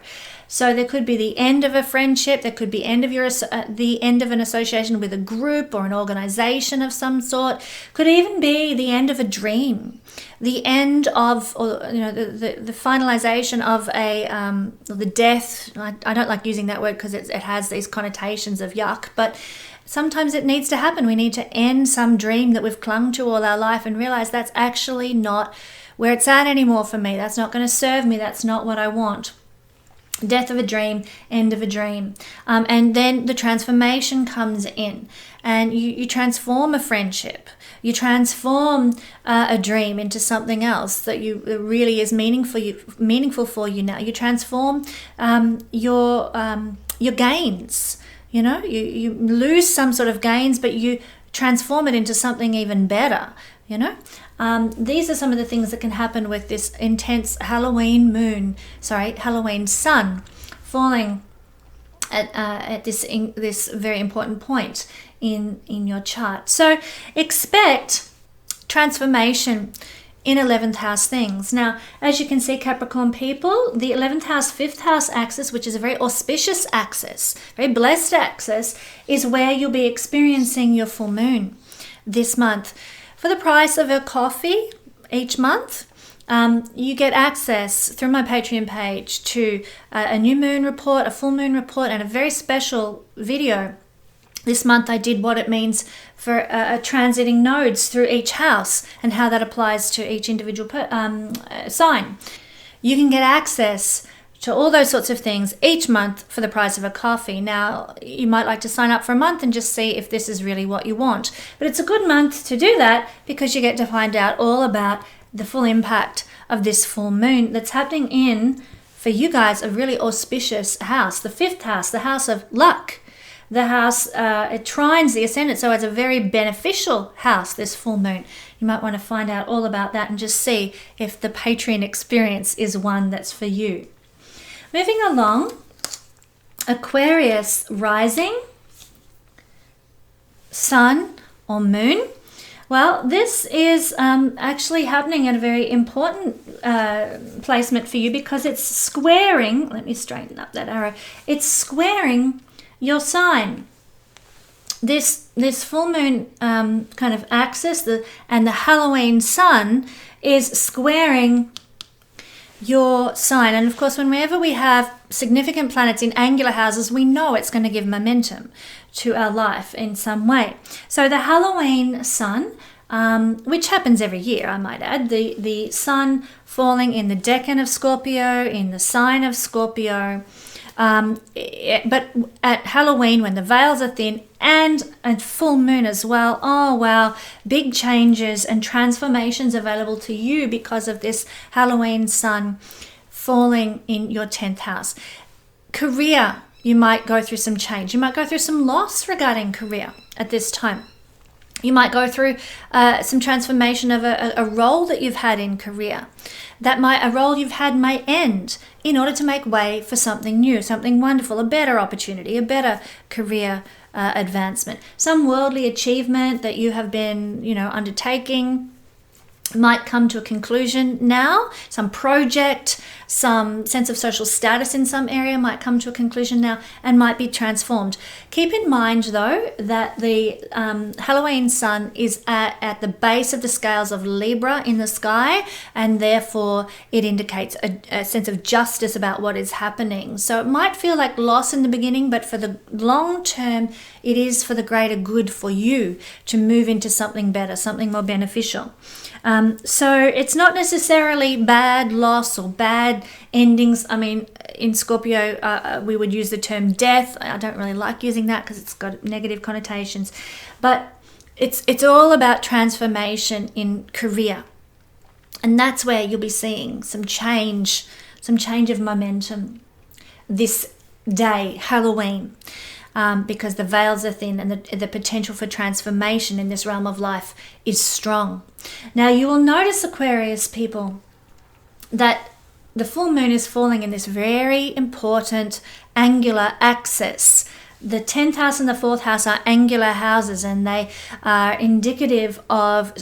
So there could be the end of a friendship, there could be the end of an association with a group or an organization of some sort. Could even be the end of a dream, the end of, the finalization of the death. I don't like using that word because it has these connotations of yuck, but sometimes it needs to happen. We need to end some dream that we've clung to all our life and realize that's actually not where it's at anymore for me. That's not going to serve me. That's not what I want. Death of a dream, end of a dream. And then the transformation comes in, and you transform a friendship. You transform a dream into something else that really is meaningful for you now. You transform your gains. You lose some sort of gains, but you transform it into something even better. These are some of the things that can happen with this intense Halloween sun falling at this very important point in your chart. So expect transformation in 11th house things. Now, as you can see, Capricorn people, the 11th house, 5th house axis, which is a very auspicious axis, very blessed axis, is where you'll be experiencing your full moon this month. For the price of a coffee each month, you get access through my Patreon page to a new moon report, a full moon report, and a very special video. This month I did what it means for transiting nodes through each house and how that applies to each individual sign. You can get access to all those sorts of things each month for the price of a coffee. Now, you might like to sign up for a month and just see if this is really what you want. But it's a good month to do that because you get to find out all about the full impact of this full moon that's happening in, for you guys, a really auspicious house, the 5th house, the house of luck. The house, it trines the ascendant, so it's a very beneficial house, this full moon. You might want to find out all about that and just see if the Patreon experience is one that's for you. Moving along, Aquarius rising, sun or moon. Well, this is actually happening at a very important placement for you because it's squaring, let me straighten up that arrow, it's squaring your sign. This full moon kind of axis and the Halloween sun is squaring your sign. And of course, whenever we have significant planets in angular houses, we know it's going to give momentum to our life in some way. So the Halloween sun, which happens every year, I might add, the sun falling in the decan of Scorpio, in the sign of Scorpio, but at Halloween, when the veils are thin, and full moon as well, oh wow, big changes and transformations available to you because of this Halloween sun falling in your 10th house. Career, you might go through some change. You might go through some loss regarding career at this time. You might go through some transformation of a role that you've had in career. A role you've had may end in order to make way for something new, something wonderful, a better opportunity, a better career advancement. Some worldly achievement that you have been, undertaking might come to a conclusion now. Some project, some sense of social status in some area might come to a conclusion now and might be transformed. Keep in mind, though, that the Halloween sun is at the base of the scales of Libra in the sky, and therefore it indicates a sense of justice about what is happening. So it might feel like loss in the beginning, but for the long term, it is for the greater good for you to move into something better, something more beneficial. So it's not necessarily bad loss or bad endings. I mean, in Scorpio, we would use the term death. I don't really like using that because it's got negative connotations. But it's all about transformation in career. And that's where you'll be seeing some change of momentum this day, Halloween. Because the veils are thin and the potential for transformation in this realm of life is strong. Now, you will notice, Aquarius people, that the full moon is falling in this very important angular axis. The 10th house and the 4th house are angular houses, and they are indicative of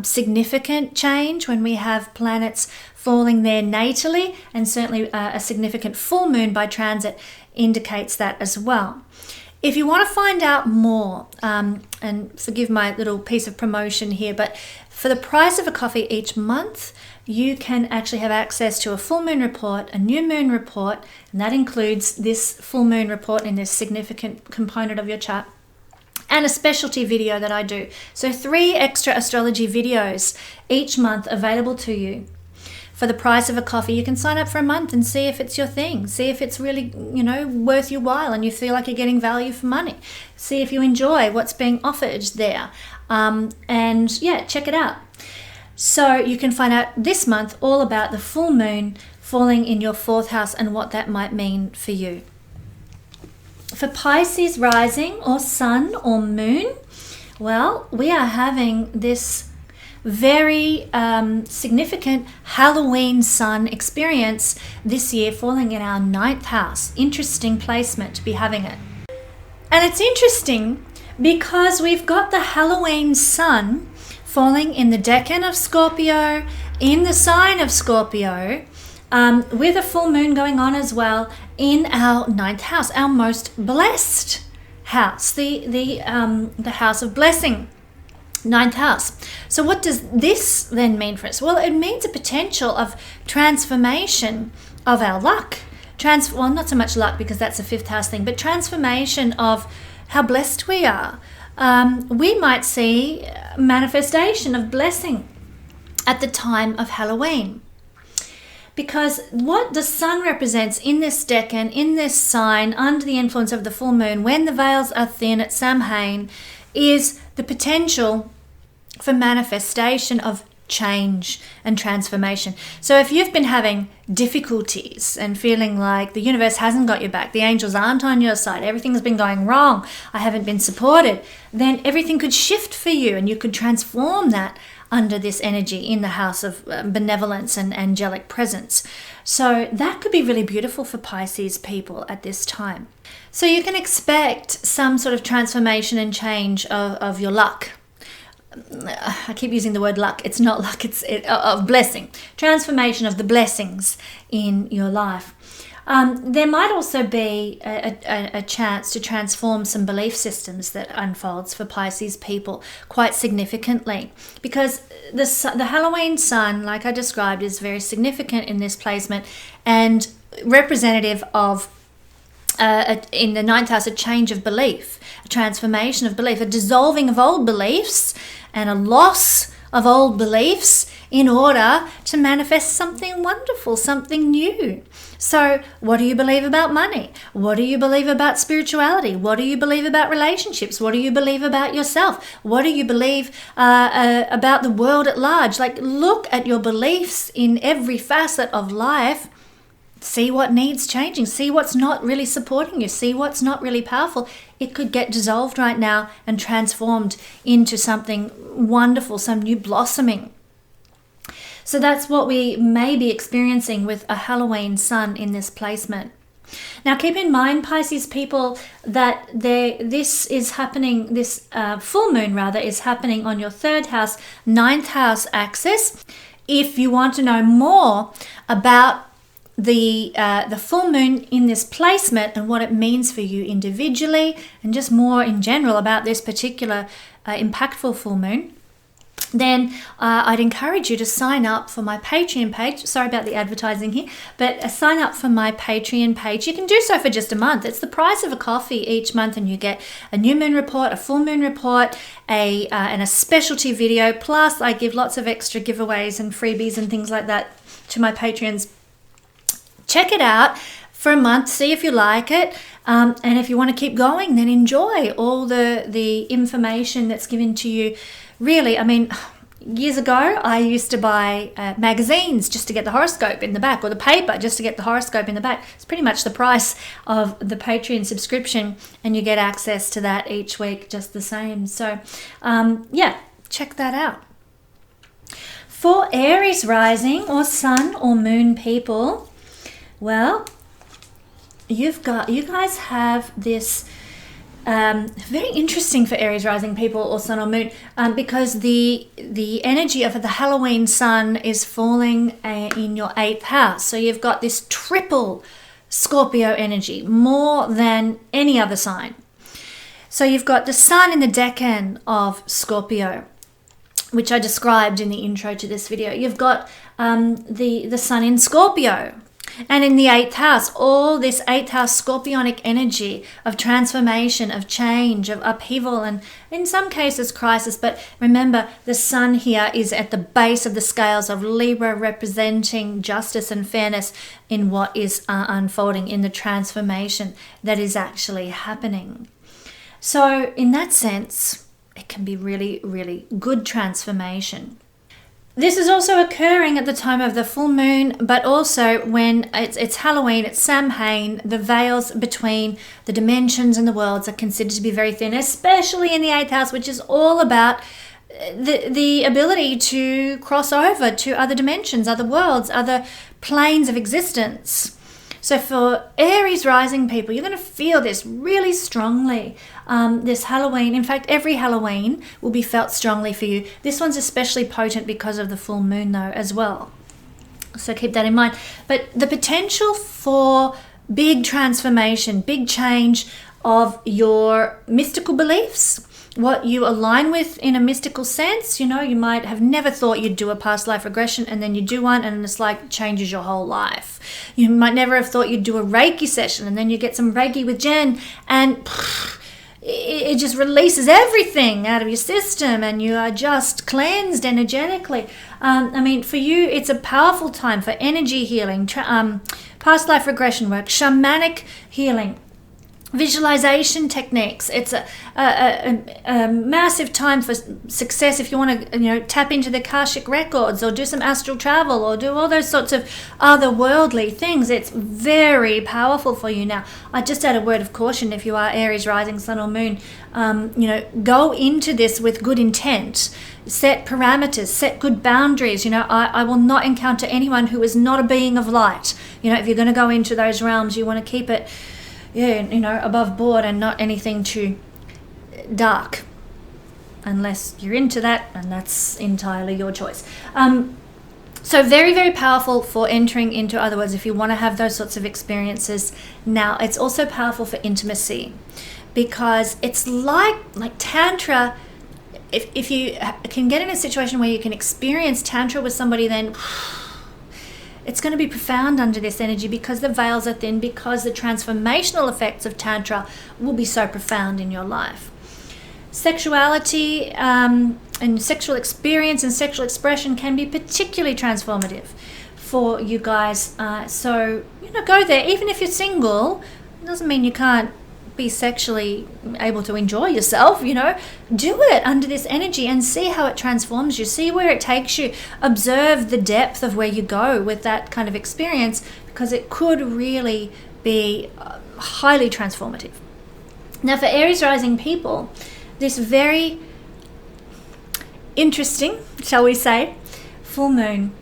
significant change when we have planets falling there natally, and certainly a significant full moon by transit indicates that as well. If you want to find out more, and forgive my little piece of promotion here, but for the price of a coffee each month, you can actually have access to a full moon report, a new moon report, and that includes this full moon report in this significant component of your chart, and a specialty video that I do. So 3 extra astrology videos each month available to you. For the price of a coffee, you can sign up for a month and see if it's your thing. See if it's really, worth your while and you feel like you're getting value for money. See if you enjoy what's being offered there. Check it out. So you can find out this month all about the full moon falling in your 4th house and what that might mean for you. For Pisces rising or sun or moon, well, we are having this very significant Halloween sun experience this year falling in our 9th house. Interesting placement to be having it. And it's interesting because we've got the Halloween sun falling in the decan of Scorpio, in the sign of Scorpio, with a full moon going on as well in our 9th house, our most blessed house, the house of blessing, 9th house. So what does this then mean for us? Well, it means a potential of transformation of our luck. Well, not so much luck because that's a 5th house thing, but transformation of how blessed we are. We might see manifestation of blessing at the time of Halloween. Because what the sun represents in this decan, in this sign, under the influence of the full moon, when the veils are thin at Samhain, is the potential for manifestation of change and transformation. So if you've been having difficulties and feeling like the universe hasn't got your back, the angels aren't on your side, everything's been going wrong, I haven't been supported, then everything could shift for you and you could transform that under this energy in the house of benevolence and angelic presence. So that could be really beautiful for Pisces people at this time. So you can expect some sort of transformation and change of your luck. I keep using the word luck. It's not luck, it's of blessing. Transformation of the blessings in your life. There might also be a chance to transform some belief systems that unfolds for Pisces people quite significantly, because the Halloween sun, like I described, is very significant in this placement and representative of in the 9th house, a change of belief, a transformation of belief, a dissolving of old beliefs and a loss of old beliefs in order to manifest something wonderful, something new. So what do you believe about money? What do you believe about spirituality? What do you believe about relationships? What do you believe about yourself? What do you believe about the world at large? Like, look at your beliefs in every facet of life. See what needs changing. See what's not really supporting you. See what's not really powerful. It could get dissolved right now and transformed into something wonderful, some new blossoming. So that's what we may be experiencing with a Halloween sun in this placement. Now keep in mind, Pisces people, that this is happening, this full moon rather, is happening on your 3rd house, 9th house axis. If you want to know more about the full moon in this placement and what it means for you individually, and just more in general about this particular impactful full moon, then I'd encourage you to sign up for my Patreon page. Sorry about the advertising here, but sign up for my Patreon page. You can do so for just a month. It's the price of a coffee each month, and you get a new moon report, a full moon report, and a specialty video. Plus, I give lots of extra giveaways and freebies and things like that to my Patreons. Check it out for a month, see if you like it, and if you want to keep going, then enjoy all the information that's given to you. Really, I mean, years ago, I used to buy magazines just to get the horoscope in the back, or the paper just to get the horoscope in the back. It's pretty much the price of the Patreon subscription, and you get access to that each week just the same. So, yeah, check that out. For Aries rising or sun or moon people, well, you guys have this very interesting for Aries rising people or sun or moon, because the energy of the Halloween sun is falling in your 8th house. So you've got this triple Scorpio energy, more than any other sign. So you've got the sun in the decan of Scorpio, which I described in the intro to this video. You've got the sun in Scorpio. And in the 8th house, all this 8th house scorpionic energy of transformation, of change, of upheaval, and in some cases crisis. But remember, the sun here is at the base of the scales of Libra, representing justice and fairness in what is unfolding, in the transformation that is actually happening. So in that sense, it can be really, really good transformation. This is also occurring at the time of the full moon, but also when it's Halloween, it's Samhain, the veils between the dimensions and the worlds are considered to be very thin, especially in the 8th house, which is all about the ability to cross over to other dimensions, other worlds, other planes of existence. So for Aries rising people, you're going to feel this really strongly this Halloween. In fact, every Halloween will be felt strongly for you. This one's especially potent because of the full moon though as well. So keep that in mind. But the potential for big transformation, big change of your mystical beliefs, what you align with in a mystical sense. You know, you might have never thought you'd do a past life regression, and then you do one and it's like changes your whole life. You might never have thought you'd do a Reiki session, and then you get some Reiki with Jen, and it just releases everything out of your system, and you are just cleansed energetically. I mean, for you, it's a powerful time for energy healing, past life regression work, shamanic healing, visualization techniques. It's a massive time for success if you want to, you know, tap into the Akashic records or do some astral travel or do all those sorts of otherworldly things. It's very powerful for you now. I just add a word of caution if you are Aries rising, sun or moon. You know, go into this with good intent. Set parameters, set good boundaries. You know, I will not encounter anyone who is not a being of light. You know, if you're going to go into those realms, you want to keep it, yeah, you know, above board and not anything too dark, unless you're into that, and that's entirely your choice. So very, very powerful for entering into other worlds if you want to have those sorts of experiences. Now, it's also powerful for intimacy, because it's like Tantra. If you can get in a situation where you can experience Tantra with somebody, then it's going to be profound under this energy, because the veils are thin, because the transformational effects of Tantra will be so profound in your life. Sexuality and sexual experience and sexual expression can be particularly transformative for you guys. So, you know, go there. Even if you're single, it doesn't mean you can't be sexually able to enjoy yourself. You know, do it under this energy and see how it transforms you, see where it takes you, observe the depth of where you go with that kind of experience, because it could really be highly transformative. Now, for Aries rising people, this very interesting, shall we say, full moon,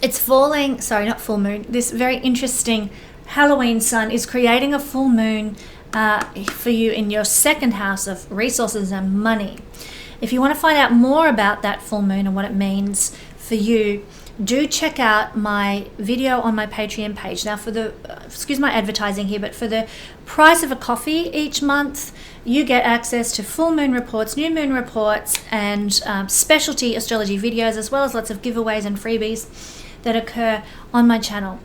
it's falling, sorry, not full moon, this very interesting Halloween sun is creating a full moon for you in your second house of resources and money. If you want to find out more about that full moon and what it means for you, do check out my video on my Patreon page. Now, for the, excuse my advertising here, but for the price of a coffee each month, you get access to full moon reports, new moon reports, and specialty astrology videos, as well as lots of giveaways and freebies that occur on my channel.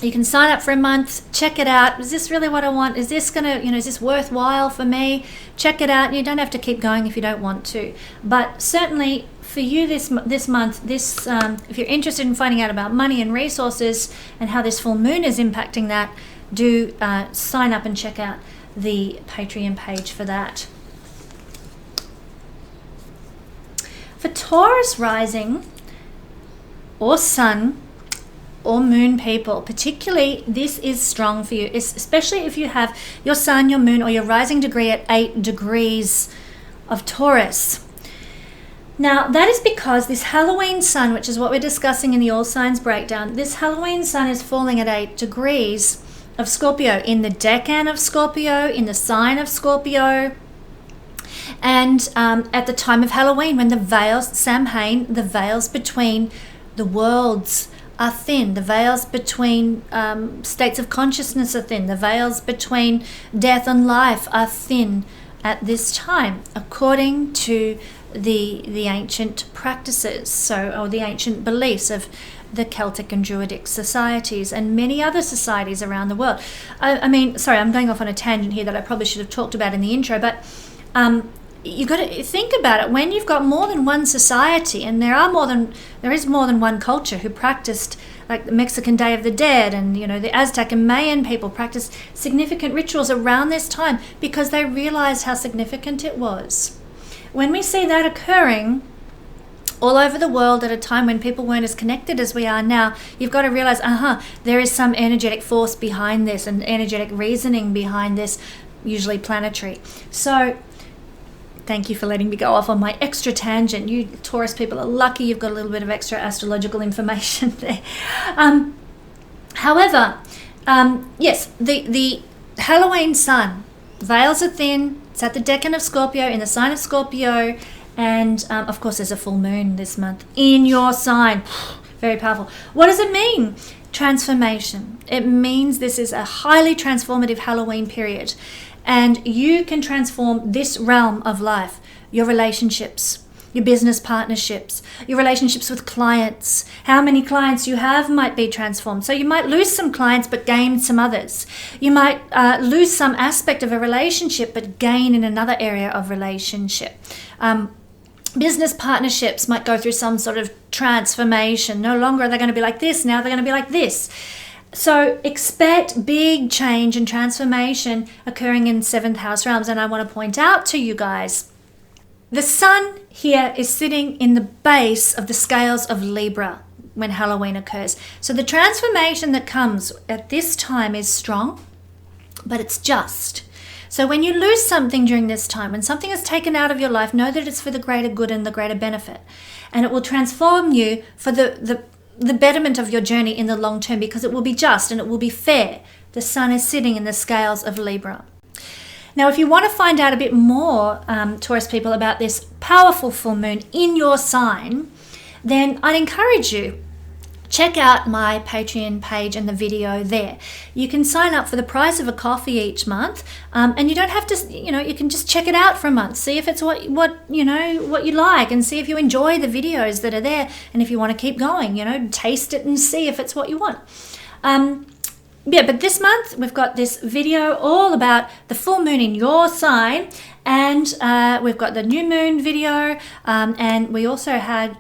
You can sign up for a month, check it out. Is this really what I want? Is this gonna, you know, is this worthwhile for me? Check it out. You don't have to keep going if you don't want to. But certainly for you this month, if you're interested in finding out about money and resources and how this full moon is impacting that, do sign up and check out the Patreon page for that. For Taurus rising or sun or moon people, particularly, this is strong for you, especially if you have your sun, your moon, or your rising degree at 8 degrees of Taurus. Now, that is because this Halloween sun, which is what we're discussing in the all signs breakdown, this Halloween sun is falling at 8 degrees of Scorpio, in the decan of Scorpio, in the sign of Scorpio, and at the time of Halloween, when the veils, Samhain, the veils between the worlds are thin, the veils between states of consciousness are thin, the veils between death and life are thin at this time, according to the ancient practices, or the ancient beliefs of the Celtic and Druidic societies and many other societies around the world. I mean, sorry, I'm going off on a tangent here that I probably should have talked about in the intro, but you've got to think about it. When you've got more than one society, and there is more than one culture who practiced, like the Mexican Day of the Dead, and you know, the Aztec and Mayan people practiced significant rituals around this time because they realized how significant it was. When we see that occurring all over the world at a time when people weren't as connected as we are now, you've got to realize, there is some energetic force behind this and energetic reasoning behind this, usually planetary. So thank you for letting me go off on my extra tangent. You Taurus people are lucky you've got a little bit of extra astrological information there. However, Yes, the Halloween sun, veils are thin. It's at the decan of Scorpio, in the sign of Scorpio, and of course there's a full moon this month in your sign. Very powerful. What does it mean? Transformation. It means this is a highly transformative Halloween period, and you can transform this realm of life, your relationships, your business partnerships, your relationships with clients. How many clients you have might be transformed. So you might lose some clients but gain some others. You might lose some aspect of a relationship but gain in another area of relationship. Business partnerships might go through some sort of transformation. No longer are they going to be like this, now they're going to be like this. So expect big change and transformation occurring in 7th house realms. And I want to point out to you guys, the sun here is sitting in the base of the scales of Libra when Halloween occurs. So the transformation that comes at this time is strong, but it's just. So when you lose something during this time, when something is taken out of your life, know that it's for the greater good and the greater benefit. And it will transform you for the betterment of your journey in the long term, because it will be just and it will be fair. The sun is sitting in the scales of Libra. Now, if you want to find out a bit more, Taurus people, about this powerful full moon in your sign, then I'd encourage you, check out my Patreon page and the video there. You can sign up for the price of a coffee each month, and you don't have to, you can just check it out for a month, see if it's what you like, and see if you enjoy the videos that are there, and if you want to keep going, taste it and see if it's what you want. But this month we've got this video all about the full moon in your sign, and we've got the new moon video, and we also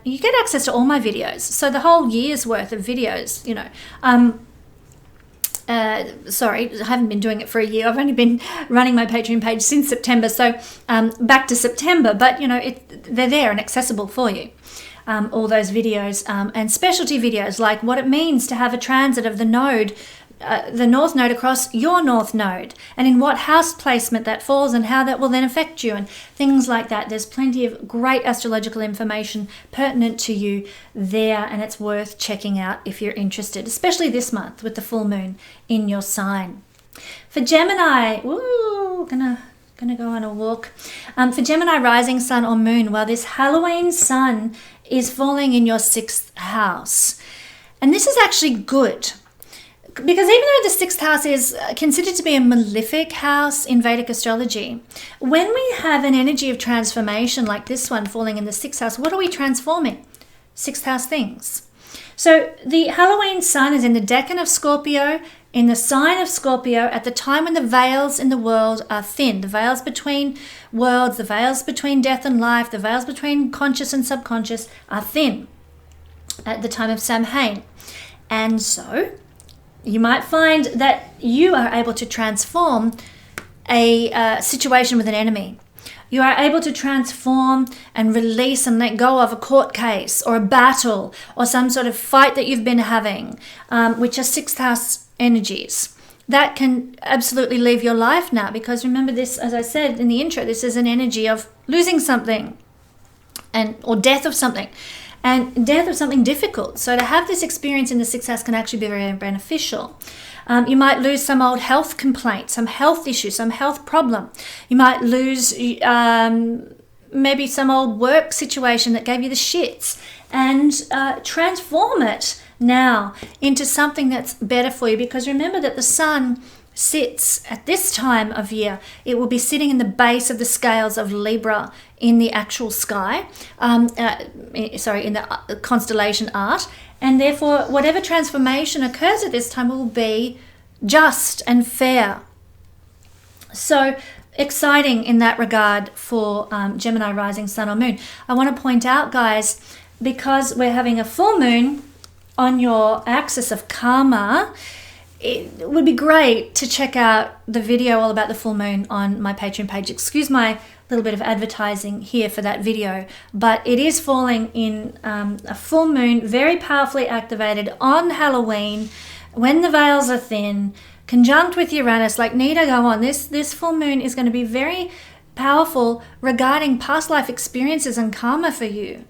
you get access to all my videos, so the whole year's worth of videos. Sorry, I haven't been doing it for a year. I've only been running my Patreon page since September, so back to September, but they're there and accessible for you. All those videos and specialty videos like what it means to have a transit of the node, the north node across your north node, and in what house placement that falls and how that will then affect you and things like that. There's plenty of great astrological information pertinent to you there, and it's worth checking out if you're interested, especially this month with the full moon in your sign. For Gemini, gonna go on a walk. For Gemini rising sun or moon, well, this Halloween sun is falling in your 6th house, and this is actually good. Because even though the 6th house is considered to be a malefic house in Vedic astrology, when we have an energy of transformation like this one falling in the 6th house, what are we transforming? 6th house things. So the Halloween sun is in the decan of Scorpio, in the sign of Scorpio, at the time when the veils in the world are thin. The veils between worlds, the veils between death and life, the veils between conscious and subconscious are thin at the time of Samhain. And so you might find that you are able to transform a situation with an enemy. You are able to transform and release and let go of a court case or a battle or some sort of fight that you've been having, which are 6th house energies. That can absolutely leave your life now, because remember this, as I said in the intro, this is an energy of losing something or death of something. And death of something difficult. So to have this experience in the 6th house can actually be very beneficial. You might lose some old health complaint, some health issue, some health problem. You might lose maybe some old work situation that gave you the shits, and transform it now into something that's better for you. Because remember that the sun sits at this time of year, it will be sitting in the base of the scales of Libra in the actual sky, in the constellation art, and therefore whatever transformation occurs at this time will be just and fair. So exciting in that regard for Gemini rising sun or moon. I want to point out, guys, because we're having a full moon on your axis of karma, it would be great to check out the video all about the full moon on my Patreon page. Excuse my little bit of advertising here for that video, but it is falling in a full moon, very powerfully activated on Halloween, when the veils are thin, conjunct with Uranus. Like, Nita, go on. This full moon is going to be very powerful regarding past life experiences and karma for you.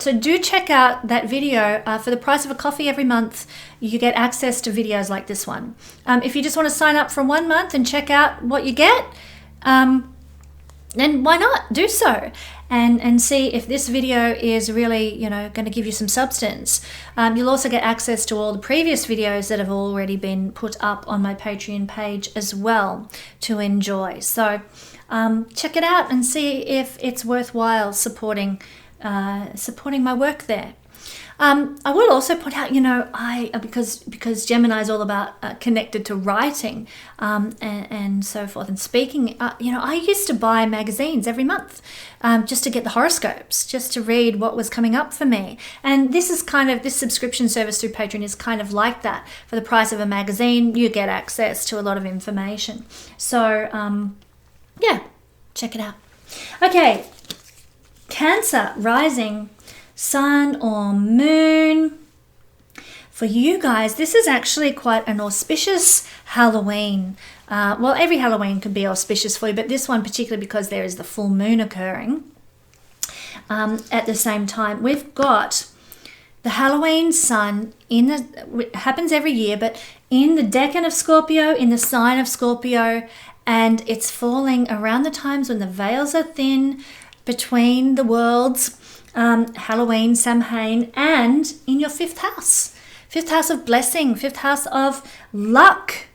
So do check out that video. For the price of a coffee every month, you get access to videos like this one. If you just want to sign up for 1 month and check out what you get, then why not do so and see if this video is really, going to give you some substance. You'll also get access to all the previous videos that have already been put up on my Patreon page as well to enjoy. So check it out and see if it's worthwhile supporting my work there. I will also point out, because Gemini is all about connected to writing and so forth and speaking. I used to buy magazines every month just to get the horoscopes, just to read what was coming up for me. And this subscription service through Patreon is kind of like that. For the price of a magazine, you get access to a lot of information. So, check it out. Okay, Cancer, rising, sun or moon. For you guys, this is actually quite an auspicious Halloween. Every Halloween can be auspicious for you, but this one particularly because there is the full moon occurring at the same time. We've got the Halloween sun it happens every year, but in the decan of Scorpio, in the sign of Scorpio, and it's falling around the times when the veils are thin between the worlds, Halloween, Samhain, and in your 5th house. 5th house of blessing, 5th house of luck.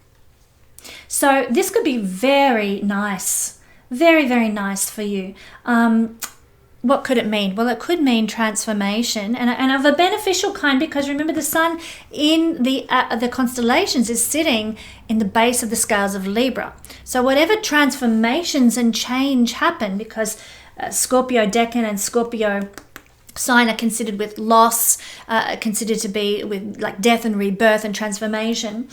So this could be very nice. Very, very nice for you. What could it mean? Well, it could mean transformation and of a beneficial kind, because remember the sun in the constellations is sitting in the base of the scales of Libra. So whatever transformations and change happen, because Scorpio decan and Scorpio sign are considered with loss, considered to be with like death and rebirth and transformation.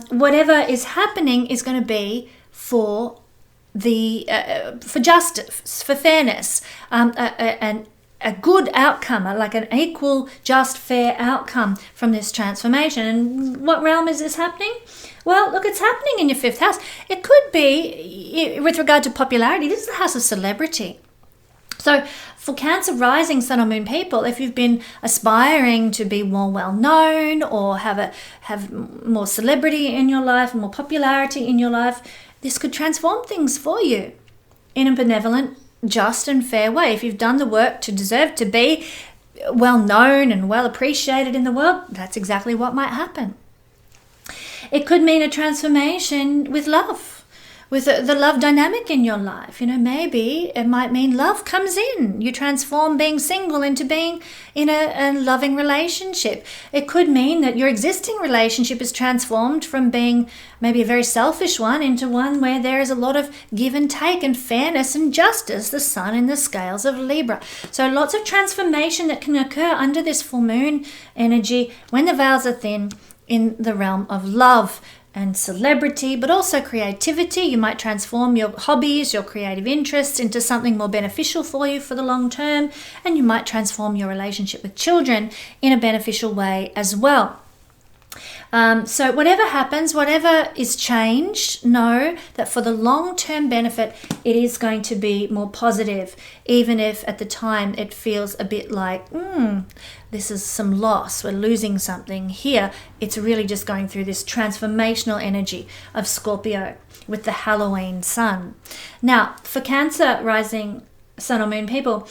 Whatever is happening is going to be for for justice, for fairness, and a good outcome, like an equal, just, fair outcome from this transformation. And what realm is this happening? Well, look, it's happening in your 5th house. It could be, with regard to popularity, this is the house of celebrity. So for Cancer rising, sun or moon people, if you've been aspiring to be more well-known or have more celebrity in your life, more popularity in your life, this could transform things for you in a benevolent, just and fair way. If you've done the work to deserve to be well-known and well-appreciated in the world, that's exactly what might happen. It could mean a transformation with love. With the love dynamic in your life, maybe it might mean love comes in. You transform being single into being in a loving relationship. It could mean that your existing relationship is transformed from being maybe a very selfish one into one where there is a lot of give and take and fairness and justice, the sun in the scales of Libra. So lots of transformation that can occur under this full moon energy when the veils are thin in the realm of love and celebrity, but also creativity. You might transform your hobbies, your creative interests into something more beneficial for you for the long term, and you might transform your relationship with children in a beneficial way as well. So whatever happens, whatever is changed, know that for the long-term benefit, it is going to be more positive, even if at the time it feels a bit like, this is some loss, we're losing something. Here, it's really just going through this transformational energy of Scorpio with the Halloween sun. Now, for Cancer rising, sun or moon people,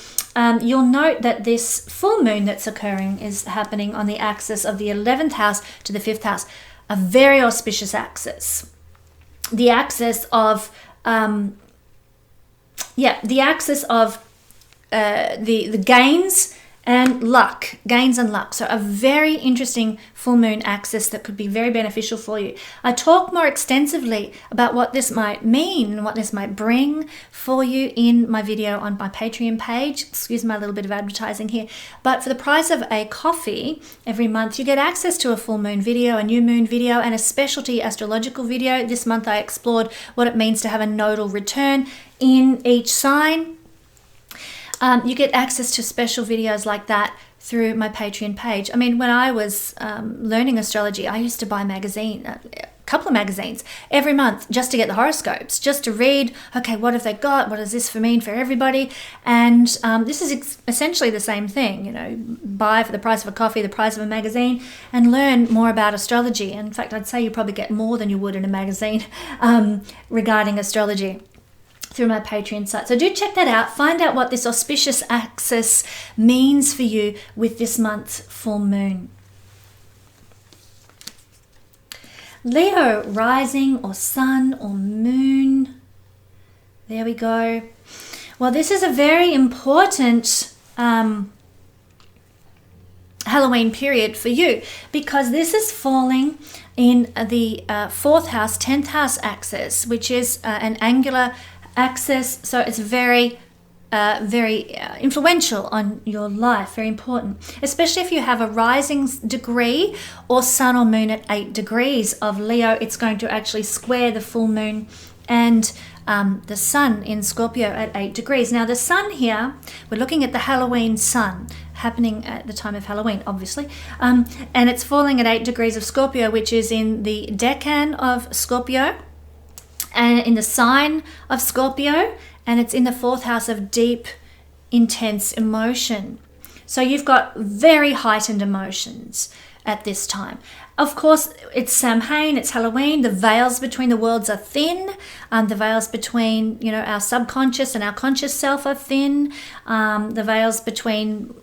you'll note that this full moon that's occurring is happening on the axis of the 11th house to the 5th house, a very auspicious axis. The axis of the gains and luck, gains and luck. So a very interesting full moon axis that could be very beneficial for you. I talk more extensively about what this might mean and what this might bring for you in my video on my Patreon page. Excuse my little bit of advertising here. But for the price of a coffee every month, you get access to a full moon video, a new moon video, and a specialty astrological video. This month I explored what it means to have a nodal return in each sign. You get access to special videos like that through my Patreon page. I mean, when I was learning astrology, I used to buy couple of magazines every month just to get the horoscopes, just to read, okay, what have they got? What does this mean for everybody? And this is essentially the same thing, you know, buy for the price of a coffee, the price of a magazine, and learn more about astrology. In fact, I'd say you probably get more than you would in a magazine regarding astrology through my Patreon site. So do check that out. Find out what this auspicious axis means for you with this month's full moon. Leo rising or sun or moon. There we go. Well, this is a very important Halloween period for you, because this is falling in the 4th house, 10th house axis, which is an angular axis. So it's very influential on your life, very important, especially if you have a rising degree or sun or moon at 8 degrees of Leo. It's going to actually square the full moon and the sun in Scorpio at 8 degrees. Now the sun here, we're looking at the Halloween sun happening at the time of Halloween, obviously, and it's falling at 8 degrees of Scorpio, which is in the decan of Scorpio and in the sign of Scorpio, and it's in the 4th house of deep, intense emotion. So you've got very heightened emotions at this time. Of course, it's Samhain, it's Halloween. The veils between the worlds are thin. The veils between, you know, our subconscious and our conscious self are thin. The veils between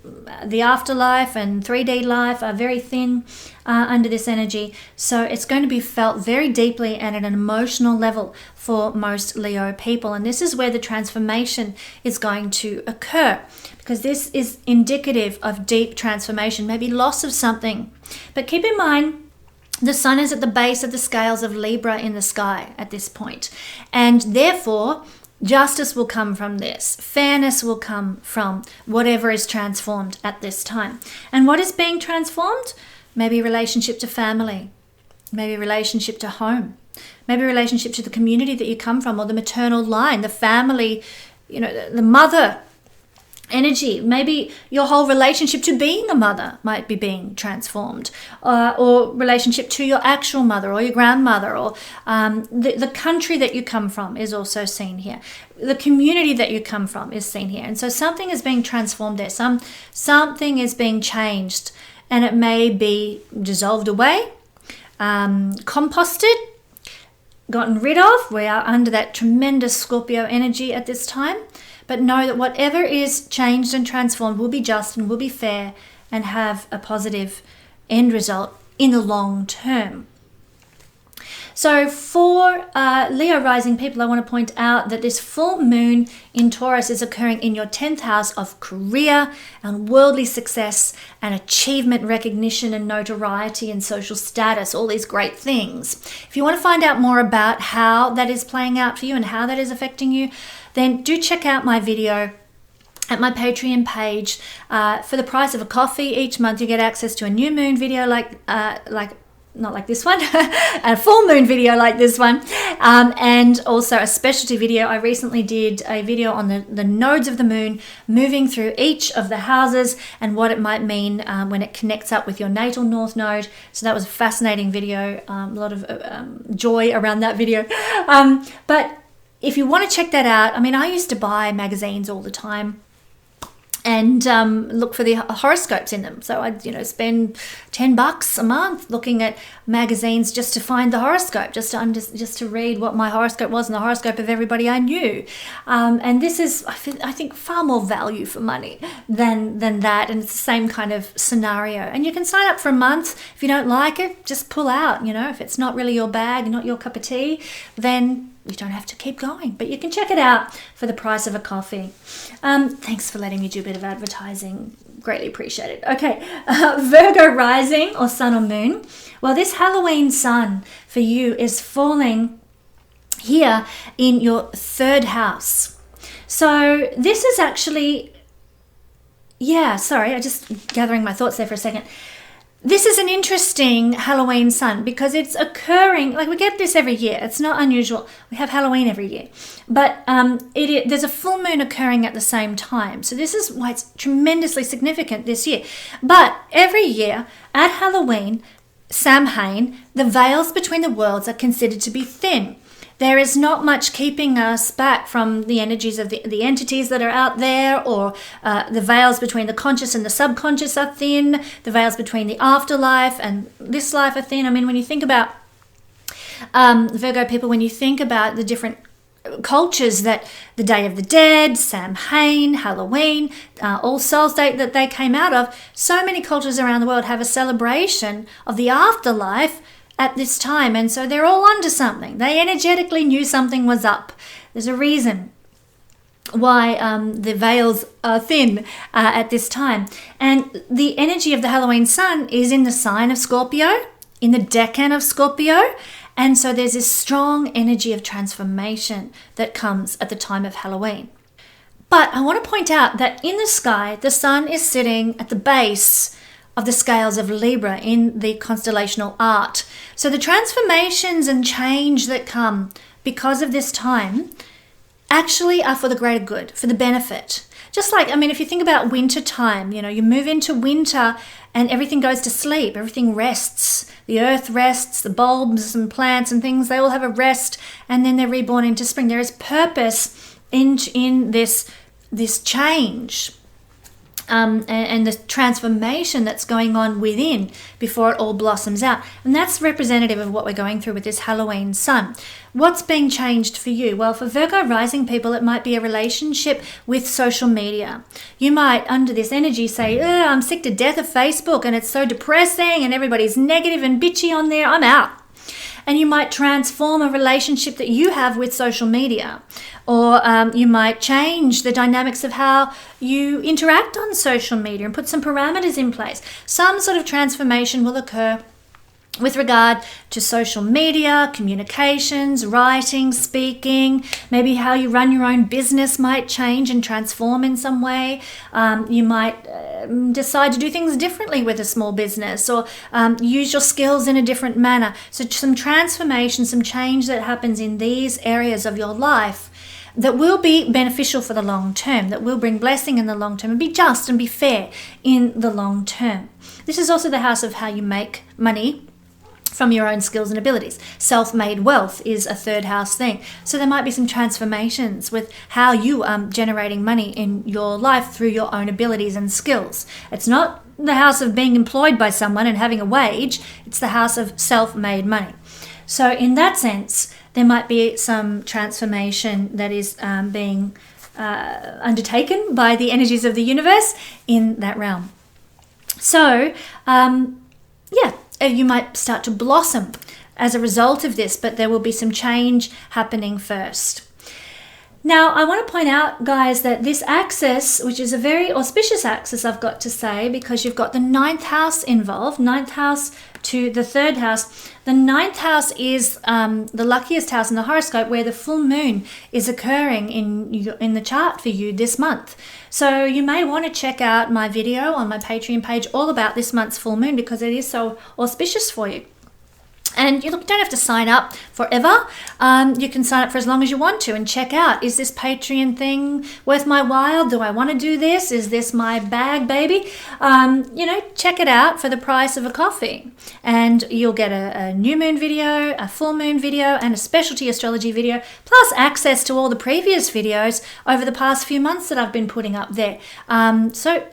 the afterlife and 3D life are very thin under this energy. So it's going to be felt very deeply and at an emotional level for most Leo people. And this is where the transformation is going to occur, because this is indicative of deep transformation, maybe loss of something. But keep in mind, the sun is at the base of the scales of Libra in the sky at this point. And therefore, justice will come from this. Fairness will come from whatever is transformed at this time. And what is being transformed? Maybe relationship to family, maybe relationship to home, maybe relationship to the community that you come from, or the maternal line, the family, you know, the mother energy. Maybe your whole relationship to being a mother might be being transformed, or relationship to your actual mother or your grandmother, or the country that you come from is also seen here. The community that you come from is seen here. And so something is being transformed there. Something is being changed, and it may be dissolved away, composted, gotten rid of. We are under that tremendous Scorpio energy at this time. But know that whatever is changed and transformed will be just and will be fair and have a positive end result in the long term. So for Leo rising people, I want to point out that this full moon in Taurus is occurring in your 10th house of career and worldly success and achievement, recognition and notoriety and social status, all these great things. If you want to find out more about how that is playing out for you and how that is affecting you, then do check out my video at my Patreon page. For the price of a coffee each month, you get access to a new moon video not like this one, a full moon video like this one, and also a specialty video. I recently did a video on the nodes of the moon moving through each of the houses and what it might mean when it connects up with your natal north node. So that was a fascinating video, a lot of joy around that video. But if you want to check that out, I mean, I used to buy magazines all the time and look for the horoscopes in them. So I'd, spend $10 a month looking at magazines just to find the horoscope, just to read what my horoscope was and the horoscope of everybody I knew. And this is, I think, far more value for money than that. And it's the same kind of scenario. And you can sign up for a month. If you don't like it, just pull out. If it's not really your bag, not your cup of tea, then you don't have to keep going, but you can check it out for the price of a coffee. Thanks for letting me do a bit of advertising. Greatly appreciate it. Okay, Virgo rising or sun or moon. Well, this Halloween sun for you is falling here in your 3rd house. So this is actually, I'm just gathering my thoughts there for a second. This is an interesting Halloween sun because it's occurring, like we get this every year. It's not unusual. We have Halloween every year. But there's a full moon occurring at the same time. So this is why it's tremendously significant this year. But every year at Halloween, Samhain, the veils between the worlds are considered to be thin. There is not much keeping us back from the energies of the entities that are out there, or the veils between the conscious and the subconscious are thin. The veils between the afterlife and this life are thin. I mean, when you think about Virgo people, when you think about the different cultures that the Day of the Dead, Samhain, Halloween, All Souls Day that they came out of, so many cultures around the world have a celebration of the afterlife at this time, and so they're all onto something. They energetically knew something was up. There's a reason why the veils are thin at this time. And the energy of the Halloween sun is in the sign of Scorpio, in the decan of Scorpio. And so there's this strong energy of transformation that comes at the time of Halloween. But I want to point out that in the sky, the sun is sitting at the base of the scales of Libra in the constellational art. So the transformations and change that come because of this time actually are for the greater good, for the benefit. Just like, I mean, if you think about winter time, you know, you move into winter and everything goes to sleep, everything rests. The earth rests, the bulbs and plants and things, they all have a rest, and then they're reborn into spring. There is purpose in this change and the transformation that's going on within before it all blossoms out. And that's representative of what we're going through with this Halloween sun. What's being changed for you? Well, for Virgo rising people, it might be a relationship with social media. You might, under this energy, say, I'm sick to death of Facebook and it's so depressing and everybody's negative and bitchy on there. I'm out. And you might transform a relationship that you have with social media. Or you might change the dynamics of how you interact on social media and put some parameters in place. Some sort of transformation will occur with regard to social media, communications, writing, speaking. Maybe how you run your own business might change and transform in some way. You might decide to do things differently with a small business, or use your skills in a different manner. So some transformation, some change that happens in these areas of your life that will be beneficial for the long term, that will bring blessing in the long term and be just and be fair in the long term. This is also the house of how you make money from your own skills and abilities. Self-made wealth is a third house thing. So there might be some transformations with how you are generating money in your life through your own abilities and skills. It's not the house of being employed by someone and having a wage. It's the house of self-made money. So in that sense, there might be some transformation that is being undertaken by the energies of the universe in that realm. So, you might start to blossom as a result of this, but there will be some change happening first. Now, I want to point out, guys, that this axis, which is a very auspicious axis, I've got to say, because you've got the 9th house involved, 9th house to the 3rd house. The 9th house is the luckiest house in the horoscope, where the full moon is occurring in the chart for you this month. So you may want to check out my video on my Patreon page all about this month's full moon, because it is so auspicious for you. And you don't have to sign up forever. You can sign up for as long as you want to and check out, is this Patreon thing worth my while? Do I want to do this? Is this my bag, baby? Check it out for the price of a coffee. And you'll get a new moon video, a full moon video, and a specialty astrology video, plus access to all the previous videos over the past few months that I've been putting up there. The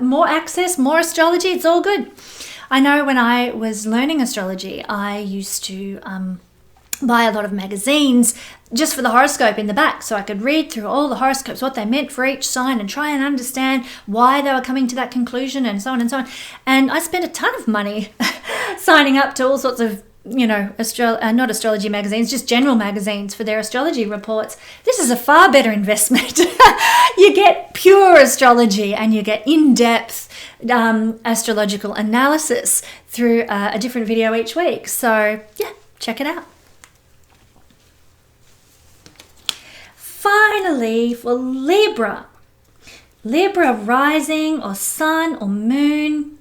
more access, more astrology, it's all good. I know when I was learning astrology, I used to buy a lot of magazines just for the horoscope in the back, so I could read through all the horoscopes, what they meant for each sign, and try and understand why they were coming to that conclusion, and so on and so on. And I spent a ton of money signing up to all sorts of not astrology magazines, just general magazines for their astrology reports. This is a far better investment. You get pure astrology and you get in-depth astrological analysis through a different video each week. So yeah, check it out. Finally, for Libra rising or sun or moon.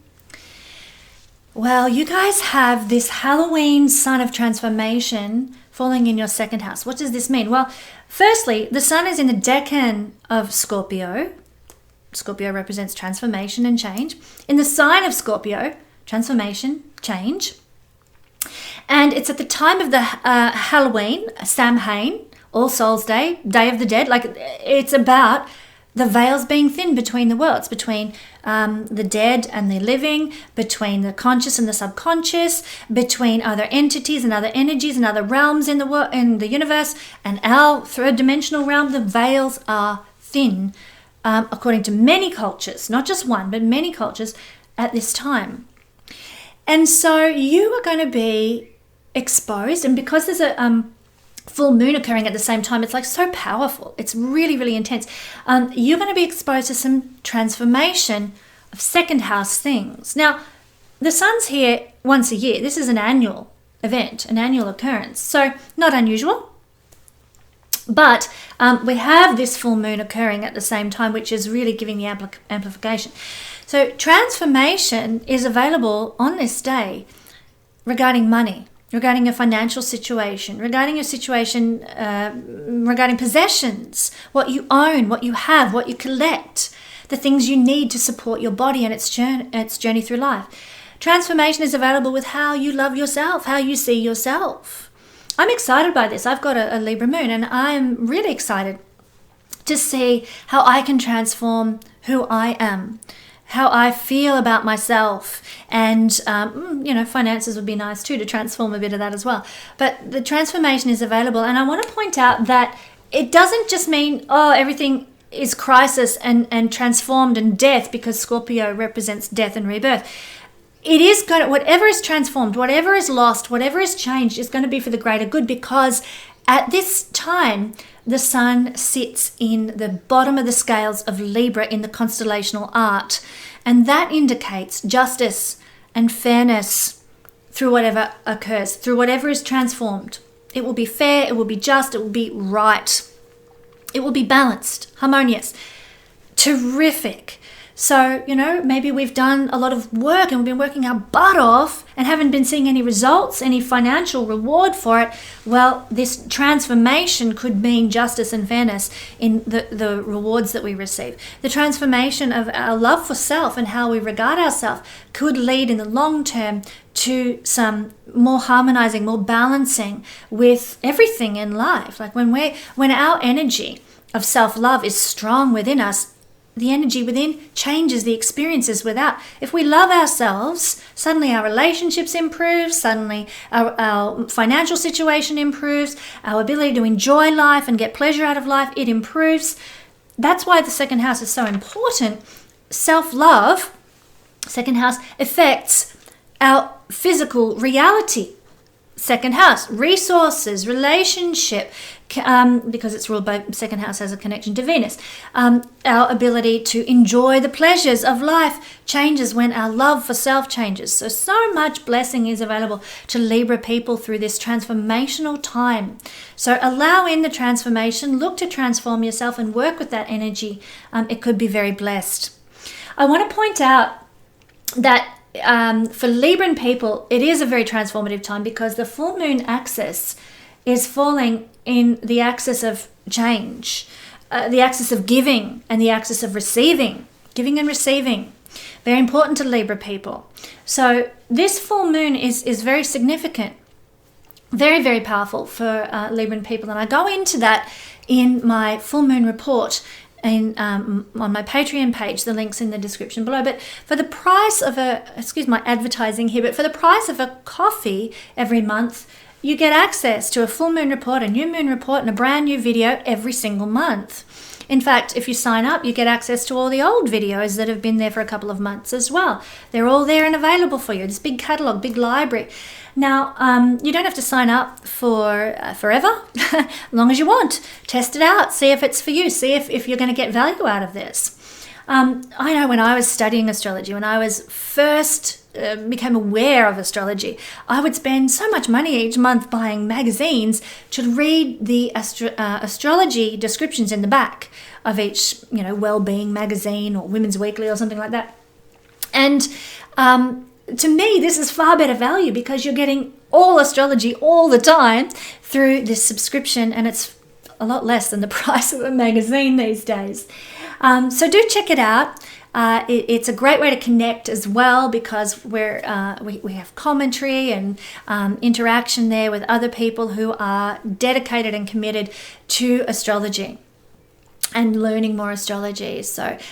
Well, you guys have this Halloween sun of transformation falling in your 2nd house. What does this mean? Well, firstly, the sun is in the decan of Scorpio. Scorpio represents transformation and change. In the sign of Scorpio, transformation change. And it's at the time of the Halloween, Samhain, All Souls Day, Day of the Dead. Like, it's about the veils being thin between the worlds, between the dead and the living, between the conscious and the subconscious, between other entities and other energies and other realms in the universe, and our third-dimensional realm. The veils are thin, according to many cultures, not just one, but many cultures at this time. And so you are going to be exposed, and because there's a full moon occurring at the same time, it's like so powerful. It's really, really intense. You're going to be exposed to some transformation of second house things. Now, the sun's here once a year. This is an annual event, an annual occurrence. So not unusual. But we have this full moon occurring at the same time, which is really giving the amplification. So transformation is available on this day regarding money, regarding your financial situation, regarding your situation, regarding possessions, what you own, what you have, what you collect, the things you need to support your body and its journey through life. Transformation is available with how you love yourself, how you see yourself. I'm excited by this. I've got a Libra moon, and I'm really excited to see how I can transform who I am, how I feel about myself, and finances would be nice too, to transform a bit of that as well. But the transformation is available, and I want to point out that it doesn't just mean everything is crisis and transformed and death, because Scorpio represents death and rebirth. It is going to, whatever is transformed, whatever is lost, whatever is changed, is going to be for the greater good, because at this time the sun sits in the bottom of the scales of Libra in the constellational art, and that indicates justice and fairness through whatever occurs, through whatever is transformed. It will be fair, it will be just, it will be right, it will be balanced, harmonious, terrific. So, maybe we've done a lot of work and we've been working our butt off and haven't been seeing any results, any financial reward for it. Well, this transformation could mean justice and fairness in the rewards that we receive. The transformation of our love for self and how we regard ourselves could lead in the long term to some more harmonizing, more balancing with everything in life. Like when our energy of self-love is strong within us, the energy within changes the experiences without. If we love ourselves, suddenly our relationships improve, suddenly our financial situation improves, our ability to enjoy life and get pleasure out of life, it improves. That's why the second house is so important. Self-love, second house, affects our physical reality. Second house, resources, relationship, because it's ruled by second house, has a connection to Venus. Our ability to enjoy the pleasures of life changes when our love for self changes. So much blessing is available to Libra people through this transformational time. So allow in the transformation, look to transform yourself and work with that energy. It could be very blessed. I want to point out that for Libran people, it is a very transformative time, because the full moon axis is falling in the axis of change, the axis of giving and the axis of receiving, giving and receiving. Very important to Libra people. So this full moon is very significant, very, very powerful for Libran people. And I go into that in my full moon report on my Patreon page. The link's in the description below. But for the price of excuse my advertising here, but for the price of a coffee every month, you get access to a full moon report, a new moon report, and a brand new video every single month. In fact, if you sign up, you get access to all the old videos that have been there for a couple of months as well. They're all there and available for you. This big catalog, big library. Now, you don't have to sign up for forever, as long as you want. Test it out, see if it's for you, see if you're going to get value out of this. I know when I was studying astrology, when I was first became aware of astrology, I would spend so much money each month buying magazines to read the astrology descriptions in the back of each, well-being magazine or Women's Weekly or something like that. And to me, this is far better value, because you're getting all astrology all the time through this subscription, and it's a lot less than the price of a magazine these days. So do check it out. It's a great way to connect as well, because we have commentary and interaction there with other people who are dedicated and committed to astrology and learning more astrology.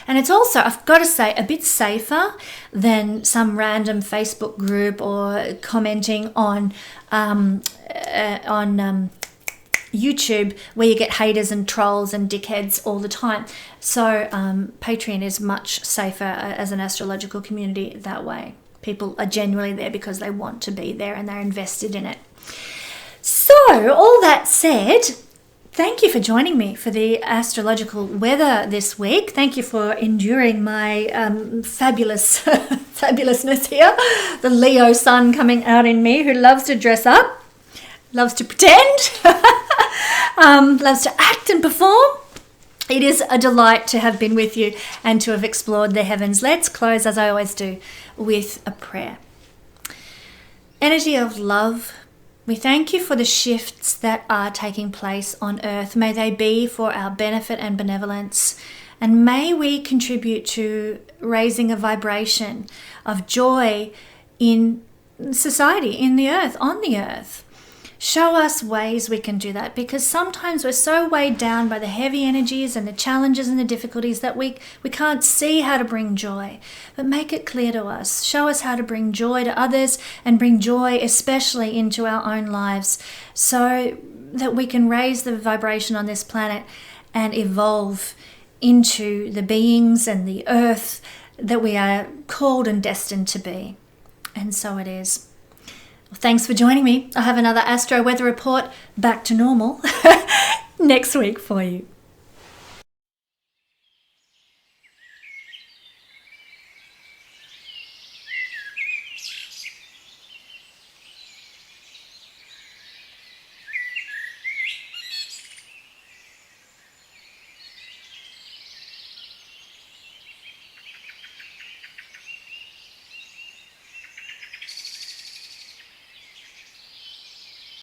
And it's also, I've got to say, a bit safer than some random Facebook group or commenting on YouTube, where you get haters and trolls and dickheads all the time. So Patreon is much safer as an astrological community that way. People are genuinely there because they want to be there and they're invested in it. So all that said, thank you for joining me for the astrological weather this week. Thank you for enduring my fabulousness here. The Leo sun coming out in me, who loves to dress up, loves to pretend, loves to act and perform. It is a delight to have been with you and to have explored the heavens. Let's close, as I always do, with a prayer. Energy of love, we thank you for the shifts that are taking place on earth. May they be for our benefit and benevolence, and may we contribute to raising a vibration of joy in society, in the earth, on the earth. Show us ways we can do that, because sometimes we're so weighed down by the heavy energies and the challenges and the difficulties that we can't see how to bring joy. But make it clear to us. Show us how to bring joy to others, and bring joy especially into our own lives, so that we can raise the vibration on this planet and evolve into the beings and the earth that we are called and destined to be. And so it is. Thanks for joining me. I'll have another Astro Weather Report back to normal next week for you.